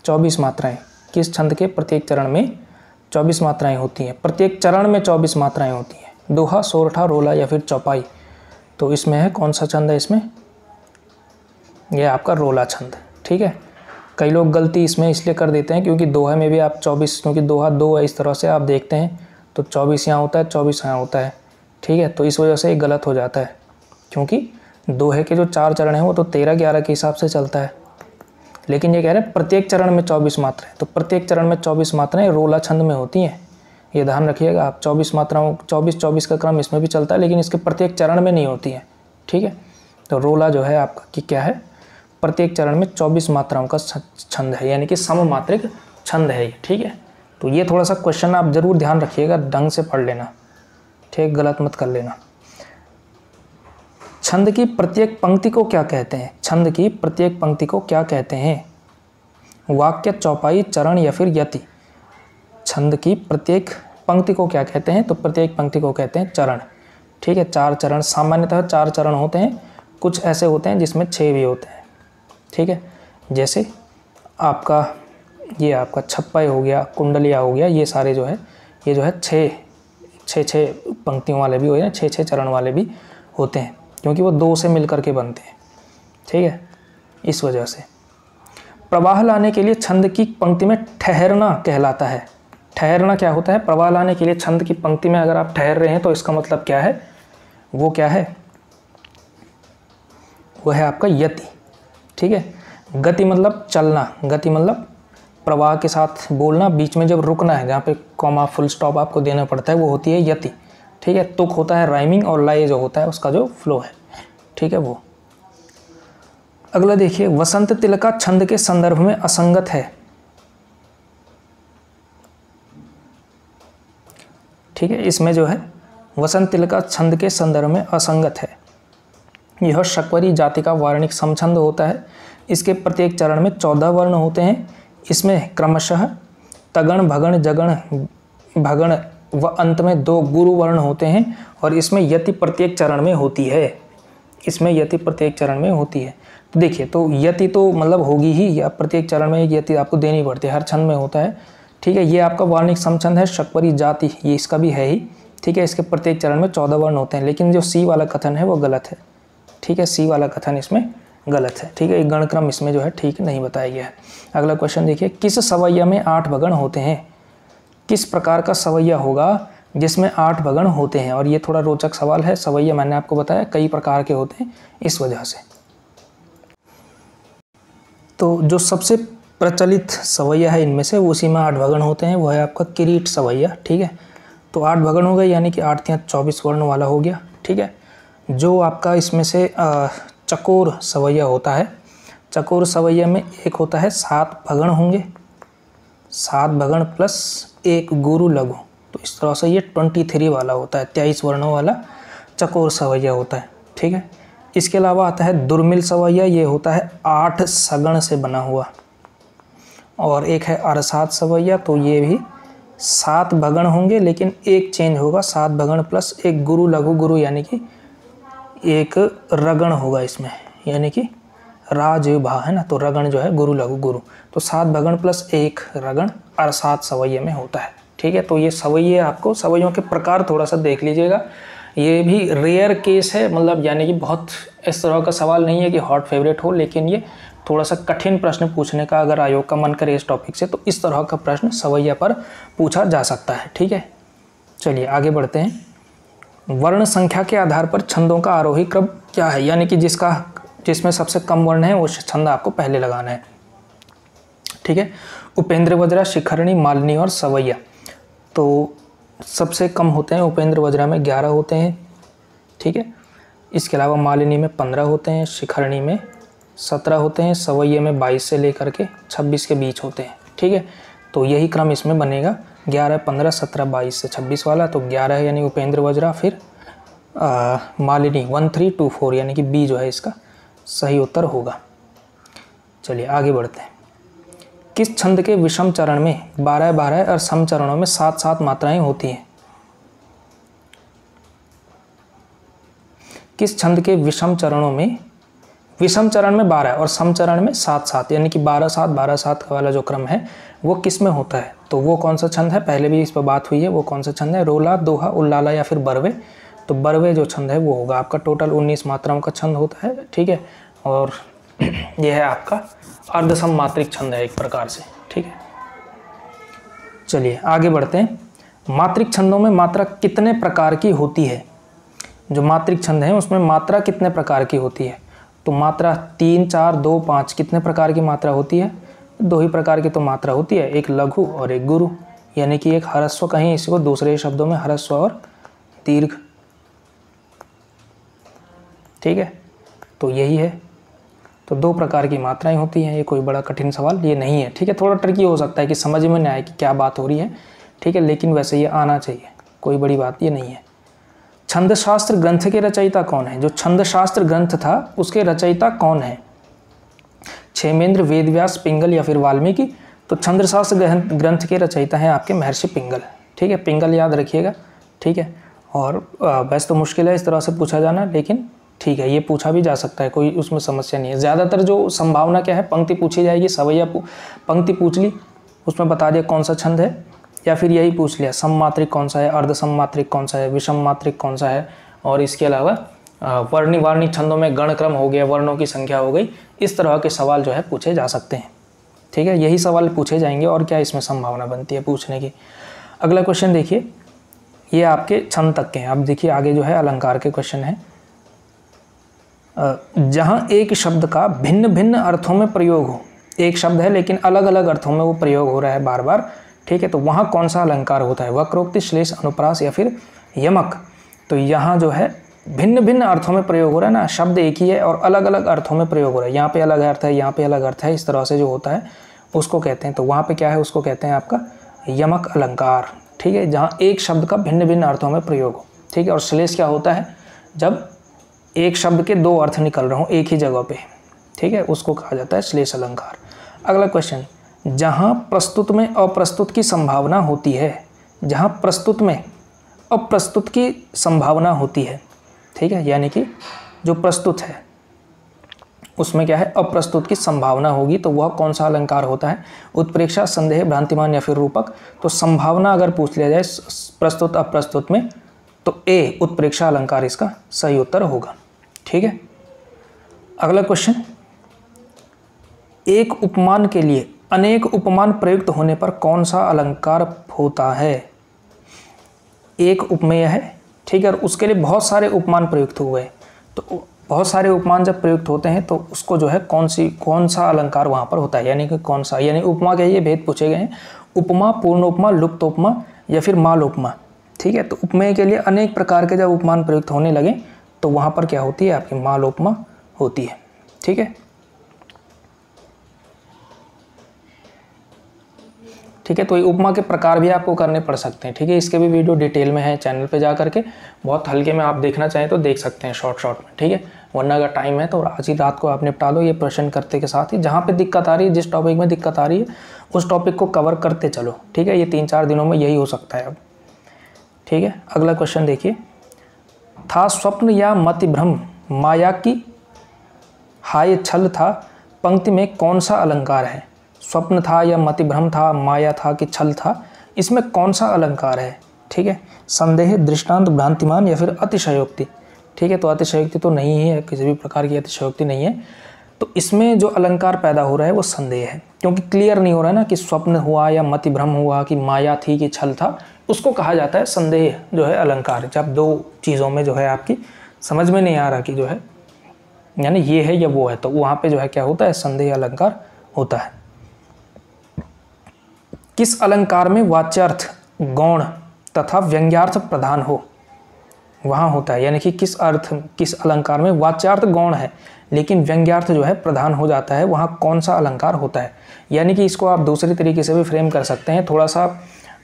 24 मात्राएं, किस छंद के प्रत्येक चरण में 24 मात्राएं होती हैं? प्रत्येक चरण में 24 मात्राएं होती हैं, दोहा, सोरठा, रोला या फिर चौपाई? तो इसमें है, कौन सा छंद है इसमें? यह आपका रोला छंद, ठीक है। कई लोग गलती इसमें इसलिए कर देते हैं क्योंकि दोहा में भी आप 24, क्योंकि दोहा 2 है, इस तरह से आप देखते हैं तो 24 यहाँ होता है, 24 यहाँ होता है, ठीक है। तो इस वजह से ये गलत हो जाता है, क्योंकि दोहे के जो 4 चरण हैं वो तो 13-11 के हिसाब से चलता है, लेकिन ये कह रहे हैं प्रत्येक चरण में 24 मात्राएं, तो प्रत्येक चरण में 24 मात्राएं रोला छंद में होती हैं, ये ध्यान रखिएगा आप। 24 मात्राओं, 24 का क्रम इसमें भी चलता है, लेकिन इसके प्रत्येक चरण में नहीं होती है, ठीक है। तो रोला जो है आपका कि क्या है, प्रत्येक चरण में 24 मात्राओं का छंद है, यानी कि सममात्रिक छंद है ये, ठीक है। तो ये थोड़ा सा क्वेश्चन आप जरूर ध्यान रखिएगा, ढंग से पढ़ लेना, ठीक, गलत मत कर लेना। छंद की प्रत्येक पंक्ति को क्या कहते हैं? छंद की प्रत्येक पंक्ति को क्या कहते हैं? वाक्य, चौपाई, चरण या फिर यति? छंद की प्रत्येक पंक्ति को क्या कहते हैं? तो प्रत्येक पंक्ति को कहते हैं चरण, ठीक है। 4 चरण, सामान्यतः 4 चरण होते हैं, कुछ ऐसे होते हैं जिसमें 6 भी होते हैं, ठीक है। जैसे आपका ये आपका छप्पय हो गया, कुंडलिया हो गया, ये सारे जो है, ये जो है 6 पंक्तियों वाले भी होते हैं, 6 चरण वाले भी होते हैं, क्योंकि वो 2 से मिलकर के बनते हैं, ठीक है, इस वजह से। प्रवाह लाने के लिए छंद की पंक्ति में ठहरना कहलाता है। ठहरना क्या होता है? प्रवाह लाने के लिए छंद की पंक्ति में अगर आप ठहर रहे हैं तो इसका मतलब क्या है? वो क्या है? वो है आपका यति, ठीक है। गति मतलब चलना, गति मतलब प्रवाह के साथ बोलना, बीच में जब रुकना है, जहाँ पे कॉमा, फुल स्टॉप आपको देना पड़ता है, वो होती है यति, ठीक है। तुक होता है राइमिंग, और लय जो होता है उसका जो फ्लो है, ठीक है, वो। अगला देखिए, वसंत तिलका छंद के संदर्भ में असंगत है, ठीक है। इसमें जो है वसंत तिलका छंद के संदर्भ में असंगत है। यह शक्वरी जाति का वार्णिक समछंद होता है। इसके प्रत्येक चरण में 14 वर्ण होते हैं। इसमें क्रमशः तगण, भगण, जगण, भगण व अंत में 2 गुरु वर्ण होते हैं, और इसमें यति प्रत्येक चरण में होती है। इसमें यति प्रत्येक चरण में होती है। तो देखिए, तो यति तो मतलब होगी ही, या प्रत्येक चरण में यति आपको देनी पड़ती है, हर छंद में होता है, ठीक है। ये आपका वार्णिक समछंद है। शक्वरी जाति, ये इसका भी है ही, ठीक है। इसके प्रत्येक चरण में 14 वर्ण होते हैं, लेकिन जो सी वाला कथन है वो गलत है, ठीक है। सी वाला कथन इसमें गलत है, ठीक है। एक गणक्रम इसमें जो है ठीक नहीं बताया गया है। अगला क्वेश्चन देखिए, किस सवैया में 8 भगण होते हैं? किस प्रकार का सवैया होगा जिसमें 8 भगण होते हैं? और ये थोड़ा रोचक सवाल है। सवैया मैंने आपको बताया कई प्रकार के होते हैं, इस वजह से। तो जो सबसे प्रचलित सवैया है इनमें से, उसी में 8 भगण होते हैं, वो है आपका किरीट सवैया, ठीक है। तो 8 भगण हो गए, यानी कि 8 या 24 वर्ण वाला हो गया, ठीक है। जो आपका इसमें से चकोर सवैया होता है, चकोर सवैया में एक होता है 7 भगण होंगे, 7 भगण प्लस 1 गुरु लघु, तो इस तरह से ये 23 वाला होता है, 23 वर्णों वाला चकोर सवैया होता है, ठीक है। इसके अलावा आता है दुर्मिल सवैया, ये होता है 8 सगण से बना हुआ। और एक है अरसात सवैया, तो ये भी 7 भगण होंगे, लेकिन एक चेंज होगा, 7 भगण प्लस 1 गुरु लघु गुरु, यानी कि एक रगण होगा इसमें, यानी कि राज भा है ना, तो रगण जो है गुरु लघु गुरु, तो 7 भगण प्लस 1 रगण अरसात सवैये में होता है, ठीक है। तो ये सवैये, आपको सवैयों के प्रकार थोड़ा सा देख लीजिएगा। ये भी रेयर केस है, मतलब यानी कि बहुत इस तरह का सवाल नहीं है कि हॉट फेवरेट हो, लेकिन ये थोड़ा सा कठिन प्रश्न पूछने का अगर आयोग का मन करे इस टॉपिक से, तो इस तरह का प्रश्न सवैया पर पूछा जा सकता है, ठीक है। चलिए आगे बढ़ते हैं। वर्ण संख्या के आधार पर छंदों का आरोही क्रम क्या है, यानी कि जिसमें सबसे कम वर्ण है वो छंद आपको पहले लगाना है। ठीक है, उपेंद्र वज्रा, शिखरणी, मालिनी और सवैया। तो सबसे कम होते हैं उपेंद्र वज्रा में 11 होते हैं। ठीक है, इसके अलावा मालिनी में 15 होते हैं, शिखरणी में 17 होते हैं, सवैया में 22 से लेकर के 26 के बीच होते हैं। ठीक है, तो यही क्रम इसमें बनेगा 11, 15, 17, 22 से 26 वाला। तो 11 यानी उपेंद्र वज्रा, फिर मालिनी 1, 3, 2, 4 यानी कि बी जो है इसका सही उत्तर होगा। चलिए आगे बढ़ते हैं। किस छंद के विषम चरण में 12-12 और सम चरणों में 7-7 मात्राएं होती हैं? किस छंद के विषम चरण में 12 और सम चरण में 7-7 यानी कि 12-7 12-7 वाला जो क्रम है वो किस में होता है? तो वो कौन सा छंद है? पहले भी इस पर बात हुई है, वो कौन सा छंद है? रोला, दोहा, उल्लाला या फिर बरवे। तो बरवे जो छंद है वो होगा आपका। टोटल 19 मात्राओं का छंद होता है। ठीक है, और यह है आपका अर्धसम मात्रिक छंद है एक प्रकार से। ठीक है, चलिए आगे बढ़ते हैं। मात्रिक छंदों में मात्रा कितने प्रकार की होती है? जो मात्रिक छंद है उसमें मात्रा कितने प्रकार की होती है? तो मात्रा 3, 4, 2, 5 कितने प्रकार की मात्रा होती है? 2 ही प्रकार की तो मात्रा होती है, एक लघु और एक गुरु, यानी कि एक ह्रस्व कहीं इसको दूसरे शब्दों में ह्रस्व और दीर्घ। ठीक है, तो यही है। तो 2 प्रकार की मात्राएं होती हैं। ये कोई बड़ा कठिन सवाल ये नहीं है। ठीक है, थोड़ा ट्रिकी हो सकता है कि समझ में नहीं आए कि क्या बात हो रही है। ठीक है, लेकिन वैसे ये आना चाहिए, कोई बड़ी बात ये नहीं है। छंदशास्त्र ग्रंथ के रचयिता कौन है? जो छंदशास्त्र ग्रंथ था उसके रचयिता कौन है? क्षेमेंद्र, वेदव्यास, पिंगल या फिर वाल्मीकि? तो छंदशास्त्र ग्रंथ के रचयिता हैं आपके महर्षि पिंगल। ठीक है, पिंगल याद रखिएगा। ठीक है, और वैसे तो मुश्किल है इस तरह से पूछा जाना, लेकिन ठीक है ये पूछा भी जा सकता है, कोई उसमें समस्या नहीं है। ज़्यादातर जो संभावना क्या है, पंक्ति पूछी जाएगी, सवैया पंक्ति पूछ ली, उसमें बता दिया कौन सा छंद है, या फिर यही पूछ लिया सम मात्रिक कौन सा है, अर्धसम मात्रिक कौन सा है, विषम मात्रिक कौन सा है, और इसके अलावा वर्णी वार्णी छंदों में गणक्रम हो गया, वर्णों की संख्या हो गई। इस तरह के सवाल जो है पूछे जा सकते हैं। ठीक है, यही सवाल पूछे जाएंगे और क्या इसमें संभावना बनती है पूछने की। अगला क्वेश्चन देखिए, ये आपके छंद तक के हैं। अब देखिए आगे जो है अलंकार के क्वेश्चन है। जहाँ एक शब्द का भिन्न भिन्न अर्थों में प्रयोग हो, एक शब्द है लेकिन अलग अलग अर्थों में वो प्रयोग हो रहा है बार बार। ठीक है, तो वहाँ कौन सा अलंकार होता है? वक्रोक्ति, श्लेष, अनुप्रास या फिर यमक? तो यहाँ जो है भिन्न भिन्न अर्थों में प्रयोग हो रहा है ना, शब्द एक ही है और अलग अलग अर्थों में प्रयोग हो रहा है। यहाँ पे अलग अर्थ है, यहाँ पे अलग अर्थ है, इस तरह से जो होता है उसको कहते हैं। तो वहाँ पे क्या है, उसको कहते हैं आपका यमक अलंकार। ठीक है, जहाँ एक शब्द का भिन्न भिन्न अर्थों में प्रयोग हो। ठीक है, और श्लेष क्या होता है? जब एक शब्द के 2 अर्थ निकल रहे हो एक ही जगह पे। ठीक है, उसको कहा जाता है श्लेष अलंकार। अगला क्वेश्चन, जहाँ प्रस्तुत में अप्रस्तुत की संभावना होती है, जहाँ प्रस्तुत में अप्रस्तुत की संभावना होती है। ठीक है, यानी कि जो प्रस्तुत है उसमें क्या है, अप्रस्तुत की संभावना होगी, तो वह कौन सा अलंकार होता है? उत्प्रेक्षा, संदेह, भ्रांतिमान या फिर रूपक? तो संभावना अगर पूछ लिया जाए प्रस्तुत अप्रस्तुत में, तो ए उत्प्रेक्षा अलंकार इसका सही उत्तर होगा। ठीक है, अगला क्वेश्चन, एक उपमान के लिए अनेक उपमान प्रयुक्त होने पर कौन सा अलंकार होता है? एक उपमेय है, ठीक है, और उसके लिए बहुत सारे उपमान प्रयुक्त हुए हैं। तो बहुत सारे उपमान जब प्रयुक्त होते हैं तो उसको जो है कौन सा अलंकार वहाँ पर होता है, यानी कि कौन सा, यानी उपमा के ये भेद पूछे गए हैं, उपमा, पूर्ण उपमा, लुप्त उपमा या फिर माल उपमा। ठीक है, तो उपमेय के लिए अनेक प्रकार के जब उपमान प्रयुक्त होने लगे तो वहाँ पर क्या होती है, आपकी माल उपमा होती है। ठीक है, ठीक है, तो ये उपमा के प्रकार भी आपको करने पड़ सकते हैं। ठीक है, इसके भी वीडियो डिटेल में है चैनल पे जा करके, बहुत हल्के में आप देखना चाहें तो देख सकते हैं शॉर्ट में। ठीक है, वरना अगर टाइम है तो आज ही रात को आप निपटा लो ये प्रश्न करते के साथ ही। जहाँ पे दिक्कत आ रही है, जिस टॉपिक में दिक्कत आ रही है उस टॉपिक को कवर करते चलो। ठीक है, ये 3-4 दिनों में यही हो सकता है अब। ठीक है, अगला क्वेश्चन देखिए, था स्वप्न या मति भ्रम, माया की हाय छल था, पंक्ति में कौन सा अलंकार है? स्वप्न था या मति भ्रम था, माया था कि छल था, इसमें कौन सा अलंकार है? ठीक है, संदेह, दृष्टांत, भ्रांतिमान या फिर अतिशयोक्ति? ठीक है, तो अतिशयोक्ति तो नहीं है, किसी भी प्रकार की अतिशयोक्ति नहीं है। तो इसमें जो अलंकार पैदा हो रहा है वो संदेह है, क्योंकि क्लियर नहीं हो रहा है ना कि स्वप्न हुआ या मति भ्रम हुआ कि माया थी कि छल था, उसको कहा जाता है संदेह जो है अलंकार। जब दो चीज़ों में जो है आपकी समझ में नहीं आ रहा कि जो है यानी ये है या वो है, तो वहाँ पे जो है क्या होता है, संदेह अलंकार होता है। किस अलंकार में वाच्यार्थ गौण तथा व्यंग्यार्थ प्रधान हो, वहाँ होता है। यानी कि किस अलंकार में वाच्यार्थ गौण है लेकिन व्यंग्यार्थ जो है प्रधान हो जाता है, वहाँ कौन सा अलंकार होता है। यानी कि इसको आप दूसरी तरीके से भी फ्रेम कर सकते हैं। थोड़ा सा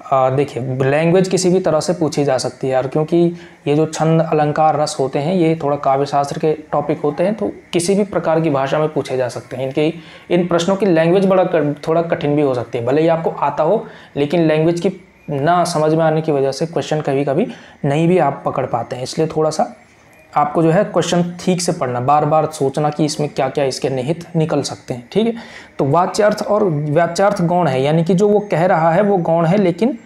देखिए, लैंग्वेज किसी भी तरह से पूछी जा सकती है यार, क्योंकि ये जो छंद अलंकार रस होते हैं ये थोड़ा काव्य शास्त्र के टॉपिक होते हैं, तो किसी भी प्रकार की भाषा में पूछे जा सकते हैं। इन प्रश्नों की लैंग्वेज थोड़ा कठिन भी हो सकती है, भले ही आपको आता हो, लेकिन लैंग्वेज की ना समझ में आने की वजह से क्वेश्चन कभी कभी नहीं भी आप पकड़ पाते हैं। इसलिए थोड़ा सा आपको जो है क्वेश्चन ठीक से पढ़ना, बार बार सोचना कि इसमें क्या क्या इसके निहित निकल सकते हैं, ठीक है। तो वाच्यार्थ और वाच्यार्थ गौण है, यानी कि जो वो कह रहा है वो गौण है, लेकिन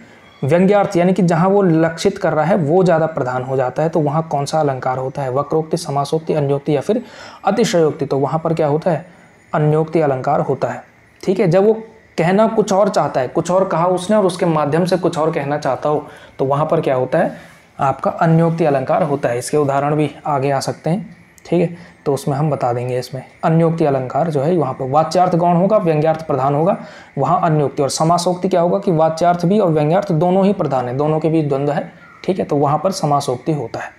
व्यंग्यार्थ यानी कि जहाँ वो लक्षित कर रहा है वो ज़्यादा प्रधान हो जाता है, तो वहाँ कौन सा अलंकार होता है, वक्रोक्ति, समासोक्ति, अन्योक्ति या फिर अतिशयोक्ति। तो वहाँ पर क्या होता है, अन्योक्ति अलंकार होता है, ठीक है। जब वो कहना कुछ और चाहता है, कुछ और कहा उसने और उसके माध्यम से कुछ और कहना चाहता हो, तो वहाँ पर क्या होता है, आपका अन्योक्ति अलंकार होता है। इसके उदाहरण भी आगे आ सकते हैं, ठीक है, तो उसमें हम बता देंगे। इसमें अन्योक्ति अलंकार जो है वहाँ पर वाच्यार्थ गौण होगा, व्यंग्यार्थ प्रधान होगा, वहाँ अन्योक्ति। और समासोक्ति क्या होगा कि वाच्यार्थ भी और व्यंग्यार्थ दोनों ही प्रधान है, दोनों के बीच द्वंद्व है, ठीक है, तो वहाँ पर समासोक्ति होता है।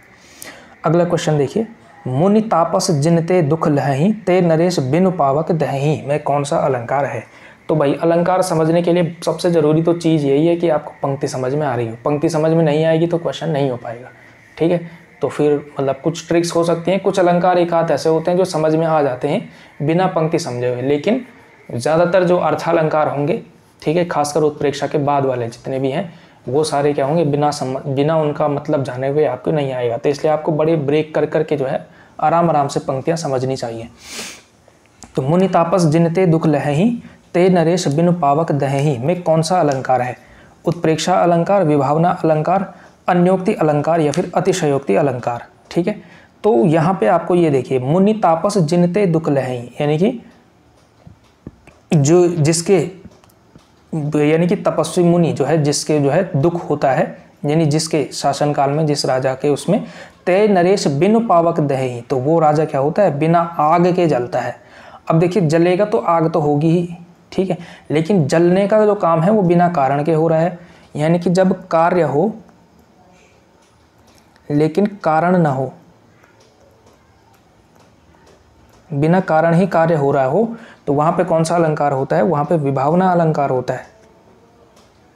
अगला क्वेश्चन देखिए, मुनि तापस जिनते दुख लहही ते नरेश बिनु पावक दहही में कौन सा अलंकार है। तो भाई अलंकार समझने के लिए सबसे ज़रूरी तो चीज़ यही है कि आपको पंक्ति समझ में आ रही हो। पंक्ति समझ में नहीं आएगी तो क्वेश्चन नहीं हो पाएगा, ठीक है। तो फिर मतलब कुछ ट्रिक्स हो सकती हैं, कुछ अलंकार एक आध ऐसे होते हैं जो समझ में आ जाते हैं बिना पंक्ति समझे हुए, लेकिन ज़्यादातर जो अर्थालंकार होंगे, ठीक है, खासकर उत्प्रेक्षा के बाद वाले जितने भी हैं वो सारे क्या होंगे, बिना उनका मतलब जाने हुए आपको नहीं आएगा। तो इसलिए आपको बड़े ब्रेक कर करके जो है आराम आराम से पंक्तियाँ समझनी चाहिए। तो मुनि तापस जिनते दुख लहही ते नरेश बिनु पावक दहही में कौन सा अलंकार है। उत्प्रेक्षा अलंकार, विभावना अलंकार, अन्योक्ति अलंकार या फिर अतिशयोक्ति अलंकार, ठीक है। तो यहाँ पे आपको ये देखिए, मुनि तापस जिनते दुख लहई, यानी कि जो जिसके यानी कि तपस्वी मुनि जो है जिसके जो है दुख होता है, यानी जिसके शासनकाल में जिस राजा के उसमें ते नरेश बिनु पावक दहई, तो वो राजा क्या होता है, बिना आग के जलता है। अब देखिए जलेगा तो आग तो होगी ही, ठीक है, लेकिन जलने का जो काम है वो बिना कारण के हो रहा है। यानी कि जब कार्य हो लेकिन कारण ना हो, बिना कारण ही कार्य हो रहा हो, तो वहाँ पे कौन सा अलंकार होता है, वहाँ पे विभावना अलंकार होता है,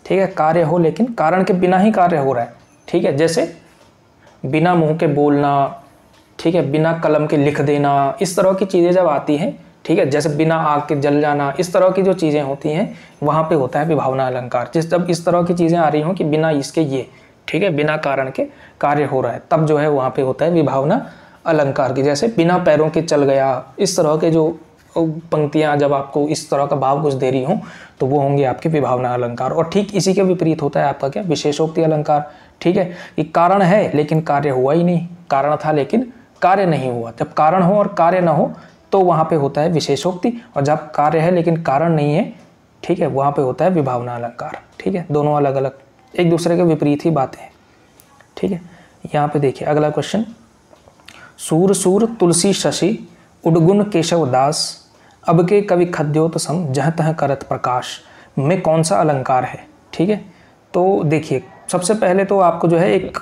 ठीक है। कार्य हो लेकिन कारण के बिना ही कार्य हो रहा है, ठीक है, जैसे बिना मुंह के बोलना, ठीक है, बिना कलम के लिख देना, इस तरह की चीज़ें जब आती हैं, ठीक है, जैसे बिना आग के जल जाना, इस तरह की जो चीज़ें होती हैं वहाँ पे होता है विभावना अलंकार। जब इस तरह की चीज़ें आ रही हों कि बिना इसके ये, ठीक है, बिना कारण के कार्य हो रहा है, तब जो है वहाँ पे होता है विभावना अलंकार की। जैसे बिना पैरों के चल गया, इस तरह के जो पंक्तियाँ जब आपको इस तरह का भाव कुछ दे रही हों तो वो होंगे आपके विभावना अलंकार। और ठीक इसी के विपरीत होता है आपका क्या, विशेषोक्ति अलंकार, ठीक है, कि कारण है लेकिन कार्य हुआ ही नहीं, कारण था लेकिन कार्य नहीं हुआ। जब कारण हो और कार्य ना हो तो वहाँ पे होता है विशेषोक्ति, और जब कार्य है लेकिन कारण नहीं है, ठीक है, वहाँ पे होता है विभावना अलंकार, ठीक है। दोनों अलग अलग एक दूसरे के विपरीत ही बातें हैं, ठीक है। यहाँ पे देखिए अगला क्वेश्चन, सूर सूर तुलसी शशि उडगुन केशव दास अब के कवि खद्योत सम जह तह करत प्रकाश में कौन सा अलंकार है, ठीक है। तो देखिए सबसे पहले तो आपको जो है एक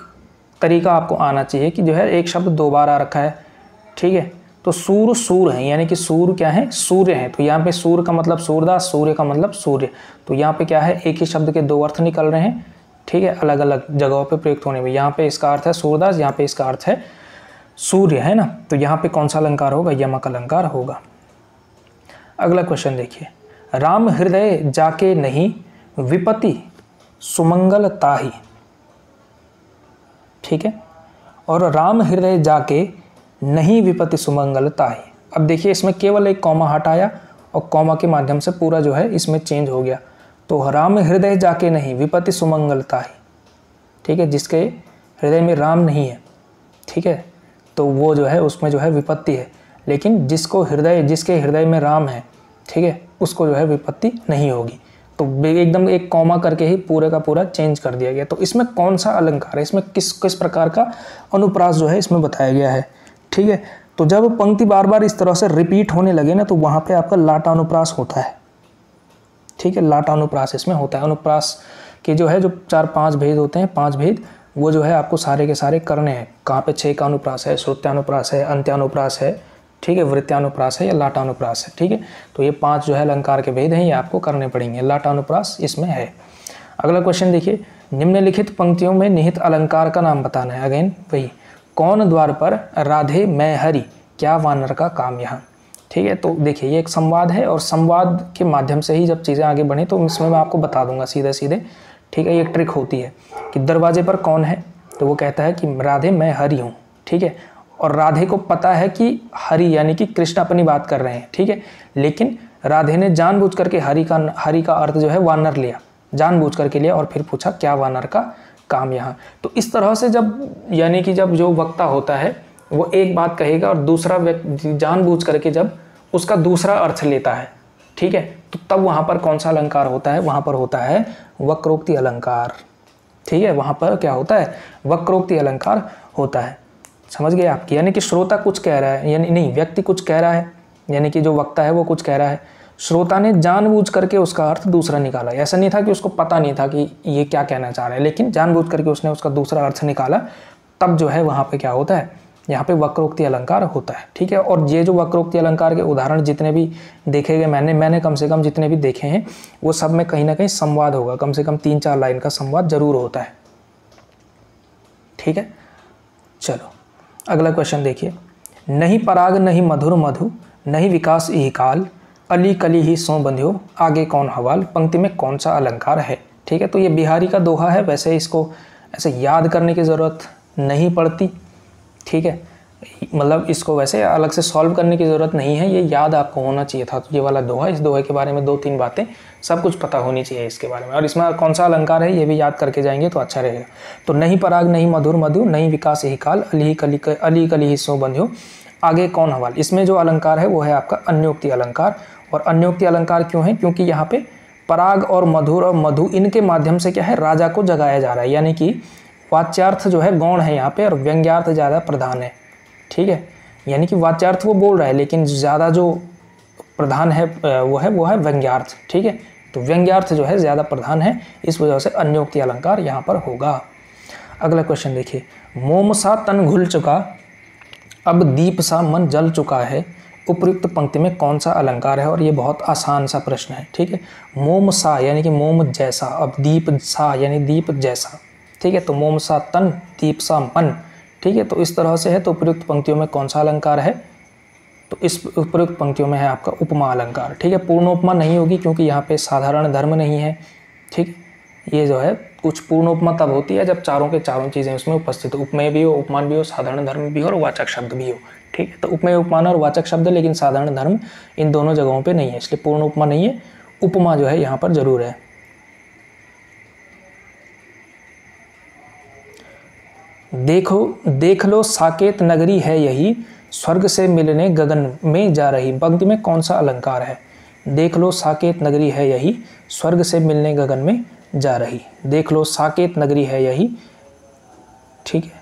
तरीका आपको आना चाहिए कि जो है एक शब्द दो बार आ रखा है, ठीक है। तो सूर सूर है, यानी कि सूर क्या है, सूर्य है। तो यहाँ पे सूर का मतलब सूरदास, सूर्य का मतलब सूर्य। तो यहाँ पे क्या है, एक ही शब्द के दो अर्थ निकल रहे हैं, ठीक है, अलग अलग जगहों पे प्रयुक्त होने में। यहाँ पे इसका अर्थ है सूरदास, यहाँ पे इसका अर्थ है सूर्य, है ना। तो यहाँ पे कौन सा अलंकार होगा, यमक अलंकार होगा। अगला क्वेश्चन देखिए, राम हृदय जाके नहीं विपति सुमंगल ताही, ठीक है, और राम हृदय जाके नहीं विपति सुमंगल ताही। अब देखिए इसमें केवल एक कॉमा हटाया और कॉमा के माध्यम से पूरा जो है इसमें चेंज हो गया। तो राम हृदय जाके नहीं विपति सुमंगल ताही, ठीक है, जिसके हृदय में राम नहीं है, ठीक है, तो वो जो है उसमें जो है विपत्ति है, लेकिन जिसके हृदय में राम है, ठीक है, उसको जो है विपत्ति नहीं होगी। तो एकदम एक कॉमा करके ही पूरे का पूरा चेंज कर दिया गया। तो इसमें कौन सा अलंकार है, इसमें किस किस प्रकार का अनुप्रास जो है इसमें बताया गया है। ठीक है, तो जब पंक्ति बार बार इस तरह से रिपीट होने लगे ना, तो वहाँ पे आपका लाटानुप्रास होता है। ठीक है, लाटानुप्रास इसमें होता है। अनुप्रास के जो है जो 4-5 भेद होते हैं, 5 भेद, वो जो है आपको सारे के सारे करने हैं। कहाँ पे 6 का अनुप्रास है, श्रुत्यानुप्रास है, अंत्यानुप्रास है, ठीक है, वृत्यानुप्रास है या लाटानुप्रास है। ठीक है, तो ये 5 जो है अलंकार के भेद हैं, ये आपको करने पड़ेंगे। लाटानुप्रास इसमें है। अगला क्वेश्चन देखिए, निम्नलिखित पंक्तियों में निहित अलंकार का नाम बताना है। अगेन वही, कौन द्वार पर राधे मैं हरि, क्या वानर का काम यहाँ। ठीक है, तो देखिए ये एक संवाद है और संवाद के माध्यम से ही जब चीज़ें आगे बढ़ें तो इसमें मैं आपको बता दूंगा सीधे सीधे। ठीक है, ये एक ट्रिक होती है कि दरवाजे पर कौन है, तो वो कहता है कि राधे मैं हरि हूँ। ठीक है, और राधे को पता है कि हरि यानी कि कृष्ण अपनी बात कर रहे हैं। ठीक है, लेकिन राधे ने जानबूझ करके हरि का अर्थ जो है वानर लिया, जानबूझ करके लिया और फिर पूछा क्या वानर का काम यहाँ। तो इस तरह से जब यानी कि जब जो वक्ता होता है वो एक बात कहेगा और दूसरा व्यक्ति जानबूझ करके जब उसका दूसरा अर्थ लेता है, ठीक है, तो तब वहाँ पर कौन सा अलंकार होता है, वहाँ पर होता है वक्रोक्ति अलंकार। ठीक है, वहाँ पर क्या होता है, वक्रोक्ति अलंकार होता है। समझ गए आपकी, यानी कि श्रोता कुछ कह रहा है, यानी नहीं, व्यक्ति कुछ कह रहा है, यानी कि जो वक्ता है वो कुछ कह रहा है, श्रोता ने जानबूझ करके उसका अर्थ दूसरा निकाला। ऐसा नहीं था कि उसको पता नहीं था कि ये क्या कहना चाह रहे हैं, लेकिन जानबूझ करके उसने उसका दूसरा अर्थ निकाला, तब जो है वहाँ पे क्या होता है, यहाँ पे वक्रोक्ति अलंकार होता है। ठीक है, और ये जो वक्रोक्ति अलंकार के उदाहरण जितने भी देखे गए, मैंने कम से कम जितने भी देखे हैं, वो सब में कहीं ना कहीं संवाद होगा, कम से कम 3-4 लाइन का संवाद जरूर होता है। ठीक है, चलो अगला क्वेश्चन देखिए, नहीं पराग नहीं मधुर मधु, नहीं विकास यही काल, अली कली ही सो बंध्यो, आगे कौन हवाल, पंक्ति में कौन सा अलंकार है। ठीक है, तो ये बिहारी का दोहा है, वैसे इसको ऐसे याद करने की ज़रूरत नहीं पड़ती। ठीक है, मतलब इसको वैसे अलग से सॉल्व करने की ज़रूरत नहीं है, ये याद आपको होना चाहिए था। तो ये वाला दोहा, इस दोहे के बारे में 2-3 बातें सब कुछ पता होनी चाहिए इसके बारे में, और इसमें कौन सा अलंकार है ये भी याद करके जाएंगे तो अच्छा रहेगा। तो नहीं पराग नहीं मधुर मधु, नहीं विकास यही काल, अली कली ही सो बंध्यो, आगे कौन हवाल। इसमें जो अलंकार है वो है आपका अन्योक्ति अलंकार। और अन्योक्ति अलंकार क्यों है, क्योंकि यहाँ पे पराग और मधुर और मधु, इनके माध्यम से क्या है, राजा को जगाया जा रहा है, यानी कि वाच्यार्थ जो है गौण है यहाँ पे और व्यंग्यार्थ ज़्यादा प्रधान है। ठीक है, यानी कि वाच्यार्थ वो बोल रहा है लेकिन ज़्यादा जो प्रधान है वो है व्यंग्यार्थ। ठीक है, तो व्यंग्यार्थ जो है ज़्यादा प्रधान है, इस वजह से अन्योक्ति अलंकार यहाँ पर होगा। अगला क्वेश्चन देखिए, मोम सा तन घुल चुका, अब दीप सा मन जल चुका है, उपयुक्त पंक्ति में कौन सा अलंकार है। और ये बहुत आसान सा प्रश्न है। ठीक है, मोम सा यानी कि मोम जैसा, अब दीप सा यानी दीप जैसा। ठीक है, तो मोम सा तन, दीप सा मन। ठीक है, तो इस तरह से है, तो उपयुक्त पंक्तियों में कौन सा अलंकार है, तो इस उपयुक्त पंक्तियों में है आपका उपमा अलंकार। ठीक है, पूर्ण उपमा नहीं होगी क्योंकि यहाँ पे साधारण धर्म नहीं है। ठीक, ये जो है कुछ पूर्ण उपमा तब होती है जब चारों के चारों चीज़ें उसमें उपस्थित हो, उपमेय भी हो, उपमान भी हो, साधारण धर्म भी हो और वाचक शब्द भी हो। ठीक है, तो उपमेय उपमान और वाचक शब्द, लेकिन साधारण धर्म इन दोनों जगहों पे नहीं है, इसलिए पूर्ण उपमा नहीं है, उपमा जो है यहाँ पर जरूर है। देख लो साकेत नगरी है यही, स्वर्ग से मिलने गगन में जा रही, पंक्ति में कौन सा अलंकार है। देख लो साकेत नगरी है यही, स्वर्ग से मिलने गगन में जा रही, देख लो साकेत नगरी है यही। ठीक है,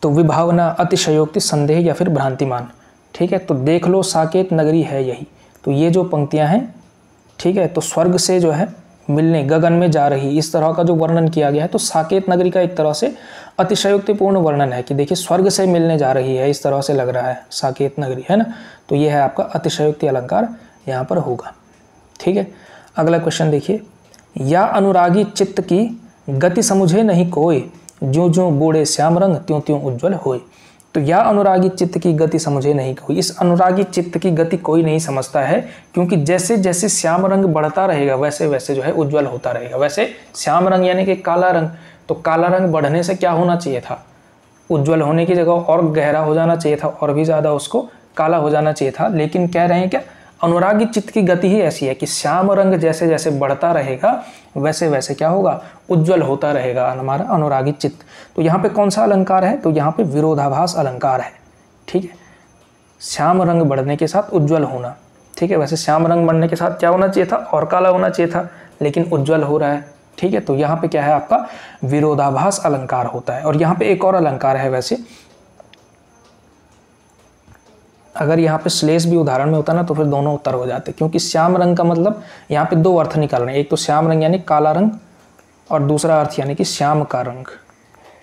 तो विभावना, अतिशयोक्ति, संदेह या फिर भ्रांतिमान। ठीक है, तो देख लो साकेत नगरी है यही, तो ये जो पंक्तियां हैं, ठीक है, तो स्वर्ग से जो है मिलने गगन में जा रही, इस तरह का जो वर्णन किया गया है, तो साकेत नगरी का एक तरह से अतिशयोक्तिपूर्ण वर्णन है कि देखिए स्वर्ग से मिलने जा रही है, इस तरह से लग रहा है साकेत नगरी, है ना। तो ये है आपका अतिशयोक्ति अलंकार यहाँ पर होगा। ठीक है, अगला क्वेश्चन देखिए, या अनुरागी चित्त की गति समुझे नहीं कोई, ज्यों ज्यों बूढ़े श्याम रंग त्यों त्यों उज्ज्वल होए। तो या अनुरागी चित्त की गति समझे नहीं कोई, इस अनुरागी चित्त की गति कोई नहीं समझता है, क्योंकि जैसे जैसे श्याम रंग बढ़ता रहेगा वैसे वैसे जो है उज्ज्वल होता रहेगा। वैसे श्याम रंग यानी कि काला रंग, तो काला रंग बढ़ने से क्या होना चाहिए था, उज्ज्वल होने की जगह और गहरा हो जाना चाहिए था, और भी ज़्यादा उसको काला हो जाना चाहिए था। लेकिन कह रहे हैं क्या, अनुरागी चित्त की गति ही ऐसी है कि श्याम रंग जैसे जैसे बढ़ता रहेगा वैसे वैसे क्या होगा, उज्ज्वल होता रहेगा हमारा अनुरागी चित्त। तो यहाँ पे कौन सा अलंकार है, तो यहाँ पे विरोधाभास अलंकार है। ठीक है, श्याम रंग बढ़ने के साथ उज्ज्वल होना। ठीक है, वैसे श्याम रंग बढ़ने के साथ क्या होना चाहिए था, और काला होना चाहिए था, लेकिन उज्जवल हो रहा है, ठीक है। तो यहाँ पे क्या है आपका विरोधाभास अलंकार होता है। और यहाँ पे एक और अलंकार है वैसे, अगर यहाँ पे श्लेष भी उदाहरण में होता ना तो फिर दोनों उत्तर हो जाते, क्योंकि श्याम रंग का मतलब यहाँ पे दो अर्थ निकल रहे हैं, एक तो श्याम रंग यानी काला रंग और दूसरा अर्थ यानी कि श्याम का रंग,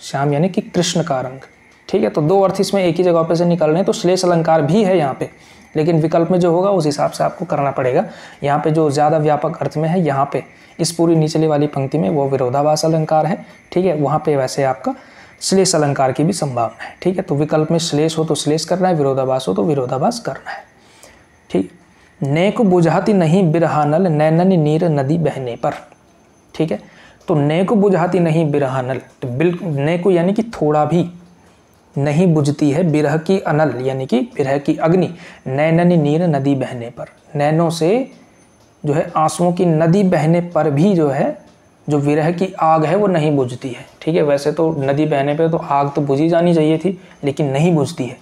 श्याम यानी कि कृष्ण का रंग, ठीक है। तो दो अर्थ इसमें एक ही जगह पे से निकल रहे हैं, तो श्लेष अलंकार भी है यहाँ पे, लेकिन विकल्प में जो होगा उस हिसाब से आपको करना पड़ेगा। यहाँ पे जो ज़्यादा व्यापक अर्थ में है, यहाँ पे इस पूरी निचली वाली पंक्ति में वो विरोधाभास अलंकार है, ठीक है। वहाँ पे वैसे आपका श्लेष अलंकार की भी संभावना है, ठीक है। तो विकल्प में श्लेष हो तो श्लेष करना है, विरोधाभास हो तो विरोधाभास करना है, ठीक। नेक बुझाती नहीं बिरहानल नैनन नीर नदी बहने पर, ठीक है। तो नेक बुझाती नहीं बिरहानल, तो बिल्कुल नेक यानी कि थोड़ा भी नहीं बुझती है, बिरह की अनल यानी कि बिरह की अग्नि, नैनन नीर नदी बहने पर, नैनों से जो है आंसुओं की नदी बहने पर भी जो है जो विरह की आग है वो नहीं बुझती है, ठीक है। वैसे तो नदी बहने पे तो आग तो बुझी जानी चाहिए थी, लेकिन नहीं बुझती है।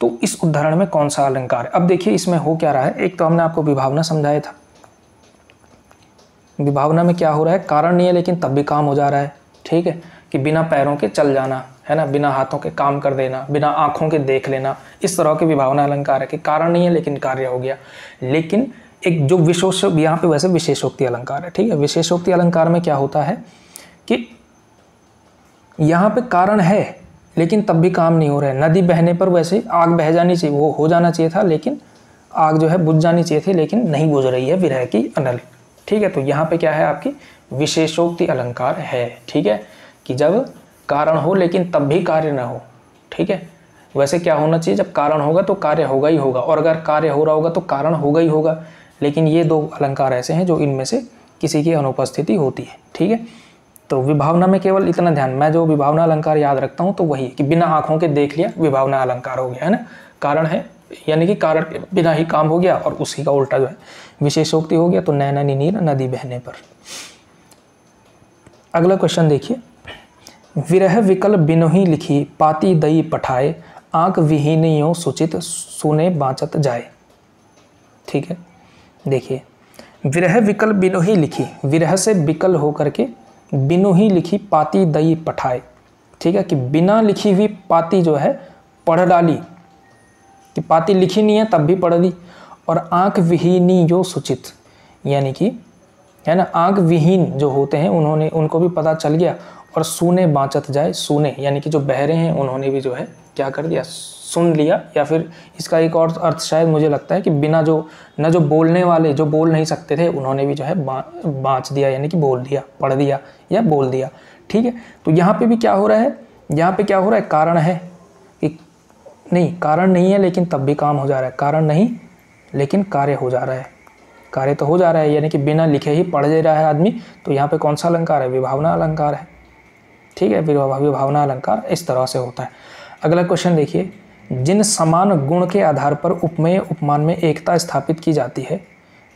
तो इस उदाहरण में कौन सा अलंकार है? अब देखिए इसमें हो क्या रहा है, एक तो हमने आपको विभावना समझाया था, विभावना में क्या हो रहा है, कारण नहीं है लेकिन तब भी काम हो जा रहा है, ठीक है, कि बिना पैरों के चल जाना है ना, बिना हाथों के काम कर देना, बिना आँखों के देख लेना, इस तरह के विभावना अलंकार है कि कारण नहीं है लेकिन कार्य हो गया। लेकिन एक जो विशेष, यहाँ पे वैसे विशेषोक्ति अलंकार है, ठीक है। विशेषोक्ति अलंकार में क्या होता है कि यहाँ पे कारण है लेकिन तब भी काम नहीं हो रहा है। नदी बहने पर वैसे आग बह जानी चाहिए, वो हो जाना चाहिए था, लेकिन आग जो है बुझ जानी चाहिए थी, लेकिन नहीं बुझ रही है, विरह की अनल, ठीक है। तो यहाँ पे क्या है आपकी विशेषोक्ति अलंकार है, ठीक है, कि जब कारण हो लेकिन तब भी कार्य ना हो, ठीक है। वैसे क्या होना चाहिए, जब कारण होगा तो कार्य होगा ही होगा, और अगर कार्य हो रहा होगा तो कारण होगा ही होगा। लेकिन ये दो अलंकार ऐसे हैं जो इनमें से किसी की अनुपस्थिति होती है, ठीक है। तो विभावना में केवल इतना ध्यान, मैं जो विभावना अलंकार याद रखता हूँ तो वही कि बिना आँखों के देख लिया विभावना अलंकार हो गया, है ना। कारण है यानी कि कारण के बिना ही काम हो गया, और उसी का उल्टा जो है विशेषोक्ति हो गया, तो नैनन नीर नदी बहने पर। अगला क्वेश्चन देखिए, विरह विकल बिनुही लिखी पाती दई पठाए, आंख विहीनियों सुचित सुने बाँचत जाए, ठीक है। देखिए विरह विकल बिनुही लिखी, विरह से विकल होकर के बिनुही लिखी पाती दई पठाए, ठीक है, कि बिना लिखी हुई पाती जो है पढ़ डाली, कि पाती लिखी नहीं है तब भी पढ़ दी। और आंख विहीनी जो सुचित, यानी कि है ना, आंख विहीन जो होते हैं उन्होंने, उनको भी पता चल गया। और सुने बाँचत जाए, सुने यानी कि जो बहरे हैं उन्होंने भी जो है क्या कर दिया, सुन लिया। या फिर इसका एक और अर्थ शायद मुझे लगता है कि बिना जो न जो बोलने वाले, जो बोल नहीं सकते थे, उन्होंने भी जो है बाँच दिया, यानी कि बोल दिया, पढ़ दिया या बोल दिया, ठीक है। तो यहाँ पे भी क्या हो रहा है, यहाँ पे क्या हो रहा है, कारण है कि नहीं, कारण नहीं है लेकिन तब भी काम हो जा रहा है, कारण नहीं लेकिन कार्य हो जा रहा है, कार्य तो हो जा रहा है, यानी कि बिना लिखे ही पढ़ दे रहा है आदमी। तो यहाँ पे कौन सा अलंकार है, विभावना अलंकार है, ठीक है। विभावना अलंकार इस तरह से होता है। अगला क्वेश्चन देखिए, जिन समान गुण के आधार पर उपमेय उपमान में एकता स्थापित की जाती है,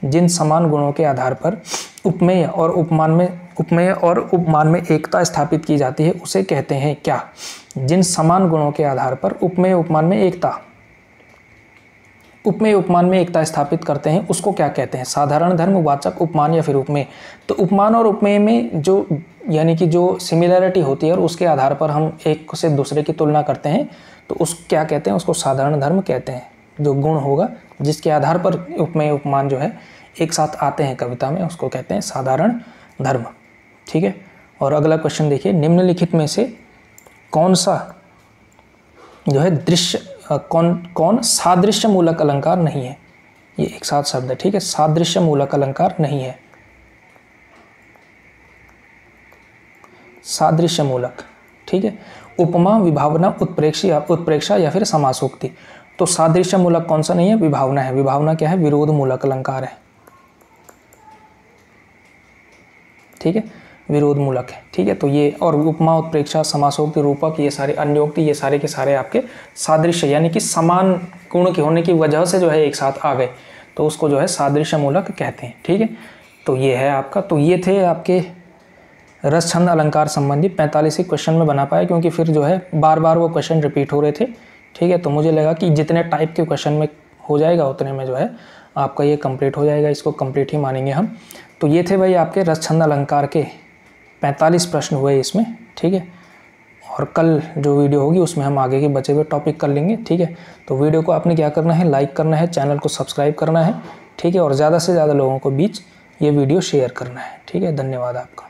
जिन समान गुणों के आधार पर उपमेय और उपमान में एकता स्थापित की जाती है उसे कहते हैं क्या? जिन समान गुणों के आधार पर उपमेय उपमान में एकता स्थापित करते हैं उसको क्या कहते हैं? साधारण धर्म, वाचक, उपमान या फिर उपमेय। तो उपमान और उपमेय में जो यानी कि जो सिमिलरिटी होती है और उसके आधार पर हम एक से दूसरे की तुलना करते हैं तो उस क्या कहते हैं, उसको साधारण धर्म कहते हैं। जो गुण होगा जिसके आधार पर उपमेय उपमान जो है एक साथ आते हैं कविता में, उसको कहते हैं साधारण धर्म, ठीक है। और अगला क्वेश्चन देखिए, निम्नलिखित में से कौन सा जो है कौन सादृश्य मूलक अलंकार नहीं है? ये एक साथ शब्द है, ठीक है। सादृश्य मूलक अलंकार नहीं है, सादृश्य मूलक, ठीक है। उपमा, विभावना, उत्प्रेक्षा या फिर समासोक्ति। तो सादृश्य मूलक कौन सा नहीं है? विभावना है। विभावना क्या है? विरोध मूलक अलंकार है, ठीक है, विरोध मूलक है, ठीक है। तो ये और उपमा, उत्प्रेक्षा, समासोक्ति, रूपक, ये सारे अन्योक्ति, ये सारे के सारे आपके सादृश्य यानी कि समान गुण के होने की वजह से जो है एक साथ आ गए, तो उसको जो है सादृश्य मूलक कहते हैं, ठीक है। तो ये है आपका, तो ये थे आपके रस छंद अलंकार संबंधी 45 ही क्वेश्चन में बना पाया, क्योंकि फिर जो है बार बार वो क्वेश्चन रिपीट हो रहे थे, ठीक है। तो मुझे लगा कि जितने टाइप के क्वेश्चन में हो जाएगा उतने में जो है आपका ये कंप्लीट हो जाएगा, इसको कंप्लीट ही मानेंगे हम। तो ये थे भाई आपके रस छंद अलंकार के 45 प्रश्न हुए इसमें, ठीक है। और कल जो वीडियो होगी उसमें हम आगे के बचे हुए टॉपिक कर लेंगे, ठीक है। तो वीडियो को आपने क्या करना है, लाइक करना है, चैनल को सब्सक्राइब करना है, ठीक है। और ज़्यादा से ज़्यादा लोगों को बीच ये वीडियो शेयर करना है, ठीक है। धन्यवाद आपका।